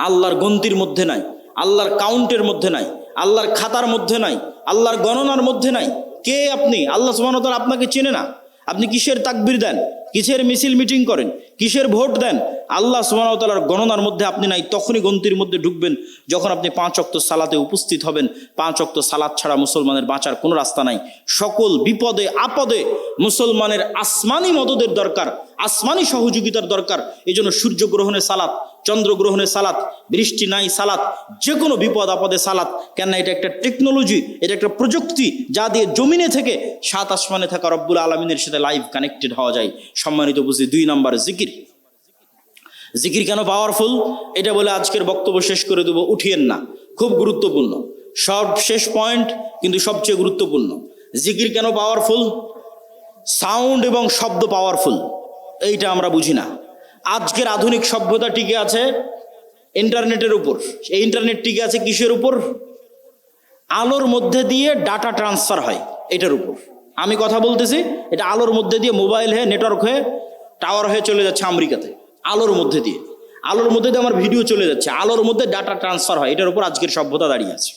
আল্লাহর গন্তির মধ্যে নাই, আল্লাহর কাউন্টের মধ্যে নাই, আল্লাহর খাতার মধ্যে নাই, আল্লাহর গণনার মধ্যে নাই। কে আপনি? আল্লাহ সুবহানাহু ওয়া তাআলা আপনাকে চেনে না। আপনি কিসের তাকবীর দেন, কিসের মিছিল মিটিং করেন, কিসের ভোট দেন, আল্লাহ সুবহানাহু ওয়া তাআলার গণনার মধ্যে আপনি নাই। তখনই গন্তির মধ্যে ঢুকবেন যখন আপনি 5 ওয়াক্ত সালাতে উপস্থিত হবেন। 5 ওয়াক্ত সালাত ছাড়া মুসলমানের বাঁচার কোনো রাস্তা নাই। সকল বিপদে আপদে মুসলমানের আসমানি মদদের দরকার, আসমানি সহযোগিতার দরকার। এই জন্য সূর্যগ্রহণে সালাত, চন্দ্রগ্রহণে সালাত, বৃষ্টি নাই সালাত, যে কোনো বিপদ আপদে সালাত। কেন? এটা একটা টেকনোলজি, এটা একটা প্রযুক্তি, যা দিয়ে জমিনে থেকে 7 আসমানে থাকা রব্বুল আলামিনের সাথে লাইভ কানেক্টেড হওয়া যায়। সম্মানিত বুঝি, 2 নম্বর জিকির। জিকির কেন পাওয়ারফুল, এটা বলে আজকের বক্তব্য শেষ করে দেবো। উঠিয়েন না, খুব গুরুত্বপূর্ণ, সব শেষ পয়েন্ট কিন্তু সবচেয়ে গুরুত্বপূর্ণ। জিকির কেন পাওয়ারফুল? সাউন্ড এবং শব্দ পাওয়ারফুল, এইটা আমরা বুঝি না। আজকের আধুনিক সভ্যতা টিকে আছে ইন্টারনেটের উপর। এই ইন্টারনেট টিকে আছে কিসের উপর? আলোর মধ্যে দিয়ে ডাটা ট্রান্সফার হয়, এটার উপর আমি কথা বলতেছি। এটা আলোর মধ্যে দিয়ে মোবাইল হয়ে, নেটওয়ার্ক হয়ে, টাওয়ার হয়ে চলে যাচ্ছে আমেরিকাতে। আলোর মধ্যে দিয়ে আমার ভিডিও চলে যাচ্ছে, আলোর মধ্যে ডাটা ট্রান্সফার হয়। এটার উপর আজকের সভ্যতা দাঁড়িয়ে আছে।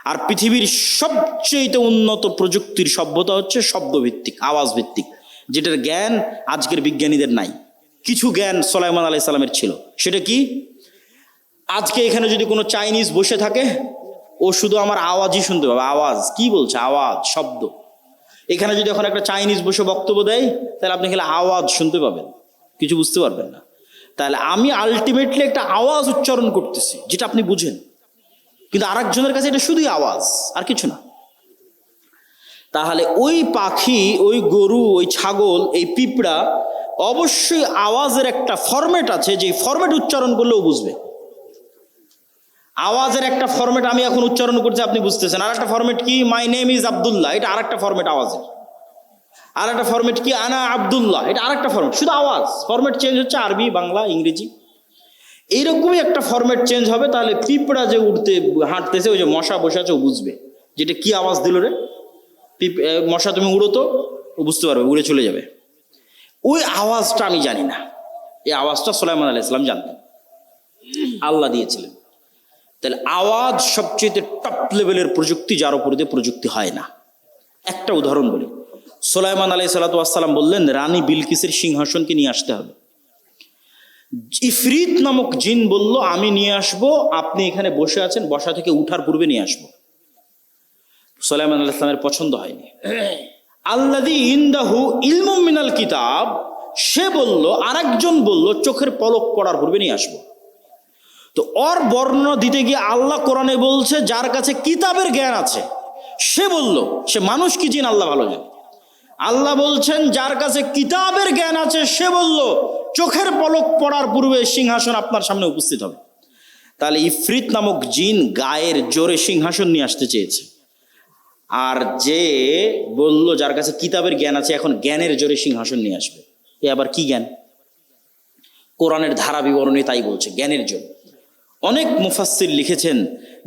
আর পৃথিবীর সবচেয়ে উন্নত প্রযুক্তির সভ্যতা হচ্ছে শব্দভিত্তিক, আওয়াজ ভিত্তিক, যেটার জ্ঞান আজকের বিজ্ঞানীদের নাই। কিছু জ্ঞান সুলাইমান আলাইহিস সালামের ছিল। সেটা কি? আজকে এখানে যদি কোনো চাইনিজ বসে থাকে, ও শুধু আমার আওয়াজই শুনতে পাবে। আওয়াজ কি বলছে, আওয়াজ, শব্দ। এখানে যদি এখন একটা চাইনিজ বসে বক্তব্য দেয়, তাহলে আপনি খালি আওয়াজ শুনতে পাবেন, কিছু বুঝতে পারবেন না। তাহলে আমি আলটিমেটলি একটা আওয়াজ উচ্চারণ করতেছি, যেটা আপনি বুঝেন, কিন্তু আরেকজনের কাছে এটা শুধুই আওয়াজ, আর কিছু না। তাহলে ওই পাখি, ওই গরু, ওই ছাগল, এই পিঁপড়া অবশ্যই আওয়াজের একটা ফরম্যাট আছে, যে ফরম্যাট উচ্চারণ করলেও বুঝবে। আওয়াজের একটা ফরম্যাট আমি এখন উচ্চারণ করছি, আপনি বুঝতেছেন। আর একটা ফরম্যাট কি? মাই নেম ইজ আব্দুল্লাহ, এটা আর একটা ফরম্যাট আওয়াজের। আর একটা ফরম্যাট কি? আনা আব্দুল্লাহ, এটা আর একটা ফরম্যাট, শুধু আওয়াজ। ফরম্যাট চেঞ্জ হচ্ছে, আরবি, বাংলা, ইংরেজি। এইরকমই একটা ফরম্যাট চেঞ্জ হবে, তাহলে পিঁপড়া যে উঠতে হাঁটতেছে, ওই যে মশা বসে আছে, ও বুঝবে যেটা কি আওয়াজ দিল রে, মশা তুমি উড়ো তো, ও বুঝতে পারবে, উড়ে চলে যাবে। ওই আওয়াজটা আমি জানি না, এই আওয়াজটা সুলাইমান আলাইহিস সালাম জানতেন, আল্লাহ দিয়েছিলেন। তাহলে আওয়াজ সবচেয়ে টপ লেভেলের প্রযুক্তি, যার উপর দিয়ে প্রযুক্তি হয় না। একটা উদাহরণ বলি, সুলাইমান আলাইহিস সালাম বললেন রানী বিলকিসের সিংহাসনকে নিয়ে আসতে হবে। ইফরিত নামক জিন বলল আমি নিয়ে আসব, আপনি এখানে বসে আছেন, বসা থেকে উঠার পূর্বে নিয়ে আসবো। সুলাইমান আলাইহিস সালামের পছন্দ হয়নি। আল্লাযী ইনদাহু ইলমুম মিনাল কিতাব, সে বলল, আরেকজন বলল চোখের পলক পড়ার পূর্বে নিয়ে আসবো। তো ওর বর্ণনা দিতে গিয়ে আল্লাহ কোরআনে বলছে যার কাছে কিতাবের জ্ঞান আছে, সে বলল, সে মানুষ কি জিন আল্লাহ ভালো জানে। আল্লাহ বলছেন যার কাছে কিতাবের জ্ঞান আছে, সে বলল চোখের পলক পড়ার পূর্বে সিংহাসন আপনার সামনে উপস্থিত হবে। তাহলে ইফরিত নামক জিন গায়ের জোরে সিংহাসন নিয়ে আসতে চেয়েছে, আর যে বলল যার কাছে কিতাবের জ্ঞান আছে, এখন জ্ঞানের জোরে সিংহাসন নিয়ে আসবে। এ আবার কি জ্ঞান? কোরআনের ধারা বিবরণী তাই বলছে, জ্ঞানের জন্য। অনেক মুফাসসির লিখেছেন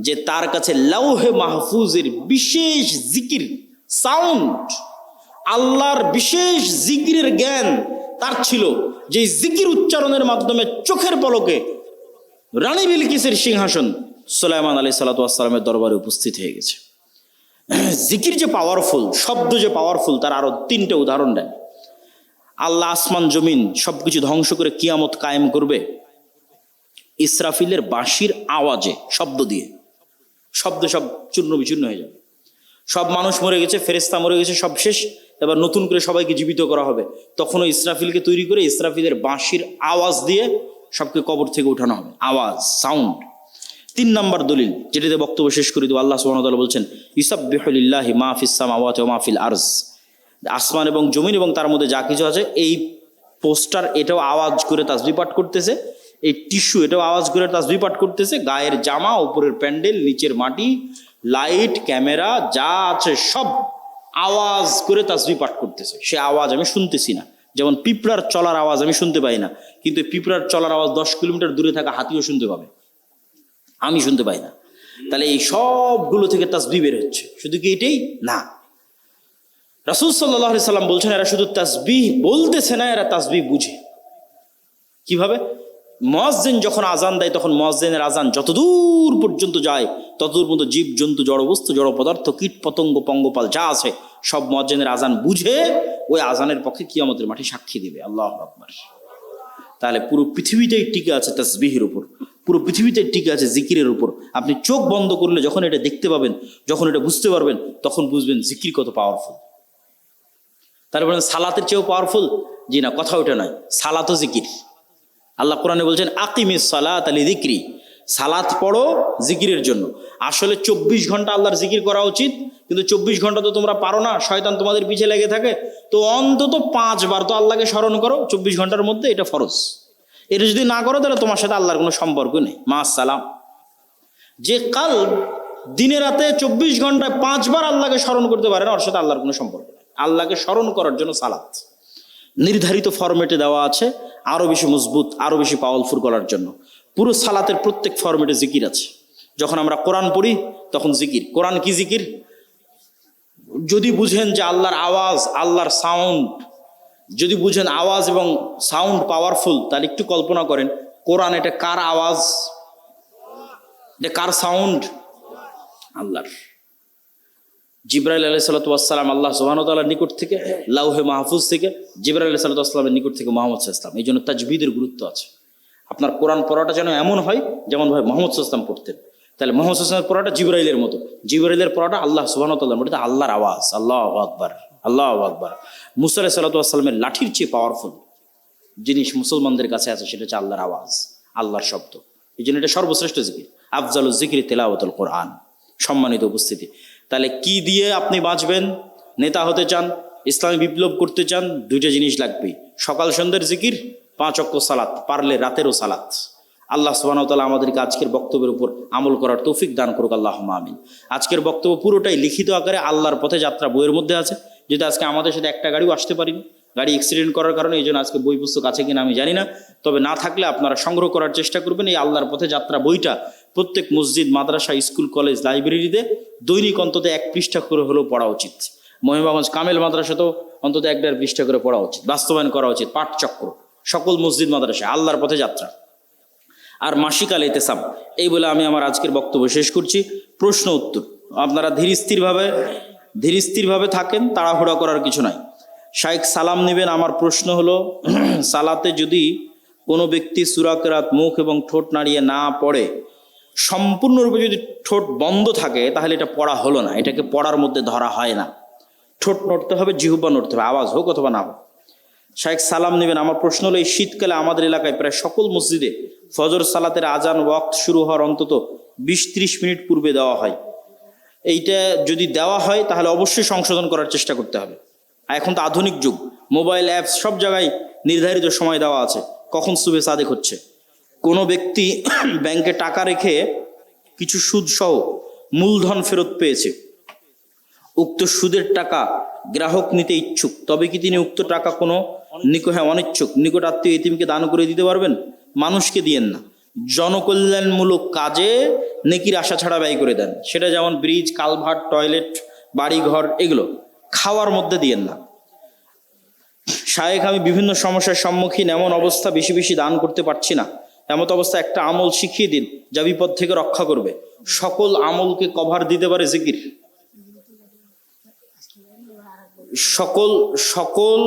যে তার কাছে লাউহে মাহফুজের বিশেষ জিকির সাউন্ড, আল্লাহর বিশেষ জিকিরের জ্ঞান তার ছিল, যে জিকির উচ্চারণের মাধ্যমে চোখের পলকে রানী বিলকিসের সিংহাসন সুলাইমান আলাইহিস সালামের দরবারে উপস্থিত হয়ে গেছে। জিকির যে পাওয়ারফুল, শব্দ যে পাওয়ারফুল, তার আরো 3টে উদাহরণ দেন। আল্লাহ আসমান জমিন সবকিছু ধ্বংস করে কিয়ামত কায়েম করবে ইসরাফিলের বাঁশির আওয়াজে, শব্দ দিয়ে। শব্দ সব চূর্ণ বিচূর্ণ হয়ে যাবে, সব মানুষ মরে গেছে, ফেরেশতা মরে গেছে, সব শেষ, এবার নতুন করে সবাইকে জীবিত করা হবে। তখনও ইসরাফিলকে তৈরি করে ইসরাফিলের বাঁশির আওয়াজ দিয়ে সবকে কবর থেকে উঠানো হবে, আওয়াজ, সাউন্ড। 3 নম্বর দলিল, যেটিতে বক্তব্য শেষ করে দেব, আল্লাহ সুবহানাহু ওয়া তাআলা বলছেন ইউসাব্বিহু লিল্লাহি মা ফিস সামাওয়াতি ওয়া মা ফিল আরজ, আসমান এবং জমিন এবং তার মধ্যে যা কিছু আছে। এই পোস্টার এটাও আওয়াজ করে তাসবিহ পাঠ করতেছে, এই টিস্যু এটাও আওয়াজ করে তাসবিহ পাঠ করতেছে, গায়ের জামা, উপরের প্যান্ডেল, নিচের মাটি, লাইট, ক্যামেরা যা আছে সব আওয়াজ করে তাসবিহ পাঠ করতেছে। সে আওয়াজ আমি শুনতেছি না, যেমন পিঁপড়ার চলার আওয়াজ আমি শুনতে পাই না, কিন্তু পিঁপড়ার চলার আওয়াজ 10 কিলোমিটার দূরে থাকা হাতিও শুনতে পাবে, আমি শুনতে পাই না। তাহলে এই সবগুলো থেকে তাসবিহ বের হচ্ছে। শুধু কি এটাই না, রাসূল সাল্লাল্লাহু আলাইহি সাল্লাম বলছেন এরা শুধু তাসবিহ বলতেছে না, এরা তাসবিহ বুঝে। কিভাবে? মুয়াজ্জিন যখন আজান দেয়, তখন মুয়াজ্জিনের আজান যতদূর পর্যন্ত যায়, ততদূর পর্যন্ত জীব জন্তু, জড় বস্তু, জড় পদার্থ, কীট পতঙ্গ, পঙ্গপাল যা আছে সব মুয়াজ্জিনের আজান বুঝে ওই আজানের পক্ষে কিয়ামতের মাঠে সাক্ষী দিবে। আল্লাহু আকবার। তাহলে পুরো পৃথিবীটাই টিকে আছে তাসবিহের উপর, পুরো পৃথিবীটাই টিকে আছে জিকিরের উপর। আপনি চোখ বন্ধ করলে যখন এটা দেখতে পাবেন, যখন এটা বুঝতে পারবেন, তখন বুঝবেন জিকির কত পাওয়ারফুল। তাহলে বলেন সালাতের চেয়েও পাওয়ারফুল? জি না, কথা ওটা নয়, সালাতও জিকির। আল্লাহ কোরআনে বলছেন আকিমিস সালাত লিযিকরি, সালাত পড়ো জিকিরের জন্য। আসলে 24 ঘন্টা আল্লাহর জিকির করা উচিত, কিন্তু 24 ঘন্টা তো তোমরা পারো না, শয়তান তোমাদের পিছে লেগে থাকে। তো অন্তত 5 বার তো আল্লাহকে স্মরণ করো 24 ঘন্টার মধ্যে, এটা ফরজ। এটা যদি না করো তাহলে তোমার সাথে আল্লাহর কোনো সম্পর্ক নেই, মা সালাম। যে কাল দিনে রাতে 24 ঘন্টায় 5 বার আল্লাহকে স্মরণ করতে পারে না, ওর সাথে আল্লাহর কোনো সম্পর্ক নেই। আল্লাহকে স্মরণ করার জন্য সালাত নির্ধারিত ফরম্যাটে দেওয়া আছে, আরো বেশি মজবুত, আরো বেশি পাওয়ারফুল করার জন্য। পুরো সালাতের প্রত্যেক ফরম্যাটে জিকির আছে। যখন আমরা কোরআন পড়ি তখন জিকির। কোরআন কি জিকির? যদি বুঝেন যে আল্লাহর আওয়াজ, আল্লাহর সাউন্ড, যদি বুঝেন আওয়াজ এবং সাউন্ড পাওয়ারফুল, তাহলে একটু কল্পনা করেন কোরআন এটা কার আওয়াজ, এটা কার সাউন্ড? আল্লাহর। জিবরাইল আলাইহিস সালাতু ওয়াস সালাম আল্লাহ সুবহানাহু ওয়া তাআলার নিকট থেকে, লাউহে মাহফুজ থেকে জিবরাইল আলাইহিস সালাতু ওয়াস সালামের নিকট থেকে মুহাম্মদ সাল্লাল্লাহু আলাইহি ওয়াসাল্লাম। এই জন্য তাজবিদের গুরুত্ব আছে। আপনার কোরআন পড়াটা যেন এমন হয় যেমন ভাই মুহাম্মদ সাল্লাল্লাহু আলাইহি ওয়াসাল্লাম পড়তেন। তাহলে মুহাম্মদ সাল্লাল্লাহু আলাইহি ওয়াসাল্লামের পড়াটা জিবরাইলের মতো, জিবরাইলের পড়াটা আল্লাহ সুবহানাহু ওয়া তাআলার মতো, আল্লাহর আওয়াজ। আল্লাহু আকবার, আল্লাহু আকবার। মুসা আলাইহিস সালাতু ওয়াস সালামের লাঠির চেয়ে পাওয়ারফুল জিনিস মুসলমানদের কাছে আছে, সেটা হচ্ছে আল্লাহর আওয়াজ, আল্লাহর শব্দ। এই জন্য এটা সর্বশ্রেষ্ঠ জিকির। আফজালুজ জিকরি তিলাওয়াতুল কোরআন। সম্মানিত উপস্থিতি, তাহলে কি দিয়ে আপনি বাঁচবেন? নেতা হতে চান, ইসলামী বিপ্লব করতে চান, 2টা জিনিস লাগবে, সকাল সন্ধ্যের জিকির, 5 ওয়াক্ত সালাত, পারলে রাতেরও সালাত। আল্লাহ সুবহানাহু ওয়া তাআলা আমাদেরকে আজকের বক্তব্যের উপর আমল করার তৌফিক দান করুক, আল্লাহুম্মা আমিন। আজকের বক্তব্য পুরোটাই লিখিত আকারে আল্লাহর পথে যাত্রা বইয়ের মধ্যে আছে, যেটা আজকে আমাদের সাথে একটা গাড়িও আসতে পারিনি। গাড়ি অ্যাক্সিডেন্ট করার কারণে। এই জন্য আজকে বই পুস্তক আছে কিনা আমি জানি না, তবে না থাকলে আপনারা সংগ্রহ করার চেষ্টা করবেন। এই আল্লাহর পথে যাত্রা বইটা প্রত্যেক মসজিদ, মাদ্রাসা, স্কুল, কলেজ, লাইব্রেরিতে দৈনিক অন্তত 1 পৃষ্ঠা করে হলেও পড়া উচিত। মহিমাগঞ্জ কামেল মাদ্রাসাতেও অন্তত 1-1.5 পৃষ্ঠা করে পড়া উচিত, বাস্তবায়ন করা উচিত। পাঠচক্র সকল মসজিদ মাদ্রাসা, আল্লাহর পথে যাত্রা। আর মাসিক আল ইতিসাম। এই বলে আমি আমার আজকের বক্তব্য শেষ করছি। প্রশ্ন উত্তর আপনারা ধীর স্থিরভাবে থাকেন, তাড়াহুড়া করার কিছু নাই। শাইখ সালাম নেবেন। আমার প্রশ্ন হলো, সালাতে যদি কোনো ব্যক্তি সূরা কিরাত মুখ এবং ঠোঁট নাড়িয়ে না পড়ে, সম্পূর্ণরূপে যদি ঠোঁট বন্ধ থাকে, তাহলে এটা পড়া হলো না, এটাকে পড়ার মধ্যে ধরা হয় না। ঠোঁট নড়তে হবে, জিহ্বা নড়তে হবে, আওয়াজ হোক অথবা না হোক। শাইখ সালাম নেবেন। আমার প্রশ্ন হলো, এই শীতকালে আমাদের এলাকায় প্রায় সকল মসজিদে ফজর সালাতের আজান ওয়াক্ত শুরু হওয়ার অন্তত 20-30 মিনিট পূর্বে দেওয়া হয়। এইটা যদি দেওয়া হয় তাহলে অবশ্যই সংশোধন করার চেষ্টা করতে হবে। এখন তো আধুনিক যুগ, মোবাইল অ্যাপস, সব জায়গায় নির্ধারিত সময় দেওয়া আছে কখন সুবে সাদেক হচ্ছে। কোনো ব্যক্তি ব্যাংকে টাকা রেখে কিছু সুদ সহ মূলধন ফেরত পেয়েছে, উক্ত সুদের টাকা গ্রাহক নিতে ইচ্ছুক, তবে কি তিনি উক্ত টাকা কোনো অনিচ্ছুক নিকট আত্মীয় এতিমকে দান করে দিতে পারবেন? মানুষকে দিয়েন না, জনকল্যাণমূলক কাজে নেকির আশা ছাড়া ব্যয় করে দেন। সেটা যেমন ব্রিজ, কালভার্ট, টয়লেট, বাড়িঘর, এগুলো খাওয়ার মধ্যে দিয়েন না। শায়েখ, আমি বিভিন্ন সমস্যার সম্মুখীন, এমন অবস্থা বেশি বেশি দান করতে পারছি না। এমত অবস্থা একটা আমল শিখিয়ে দিন যা বিপদ থেকে রক্ষা করবে। সকল আমলকে কভার দিতে পারে জিকির। সকল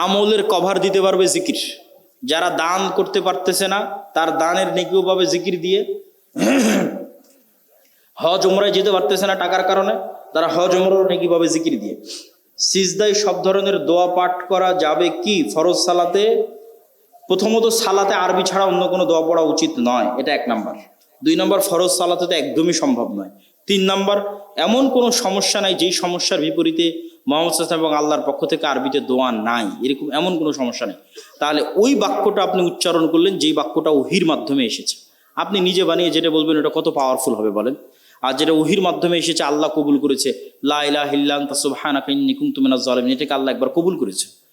আমলের কভার দিতে পারবে জিকির। যারা দান করতে পারতেছে না, তার দানের নেকিও পাবে জিকির দিয়ে। হজ উমরায় যেতে পারতেছে না টাকার কারণে, তারা হজ উমরার নেকি পাবে জিকির দিয়ে। সিজদায় সব ধরনের দোয়া পাঠ করা যাবে কি ফরজ সালাতে? প্রথমত, সালাতে আরবি ছাড়া অন্য কোনো দোয়া পড়া উচিত নয়, এটা 1 নাম্বার। 2 নাম্বার, ফরজ সালাতে তো একদমই সম্ভব নয়। 3 নাম্বার, এমন কোনো সমস্যা নাই যেই সমস্যার বিপরীতে মুহাম্মদ সাল্লাল্লাহু আলাইহি ওয়াসাল্লাম এবং আল্লাহর পক্ষ থেকে আরবিতে দোয়া নাই, এরকম এমন কোনো সমস্যা নেই। তাহলে ওই বাক্যটা আপনি উচ্চারণ করলেন যেই বাক্যটা ওহির মাধ্যমে এসেছে। আপনি নিজে বানিয়ে যেটা বলবেন ওটা কত পাওয়ারফুল হবে বলেন? আর যেটা ওহির মাধ্যমে এসেছে, আল্লাহ কবুল করেছে, লা ইলাহা ইল্লা আনতা সুবহানাকা ইন্নী কুনতু মিনাজ জালিমিন, এটাকে আল্লাহ একবার কবুল করেছে।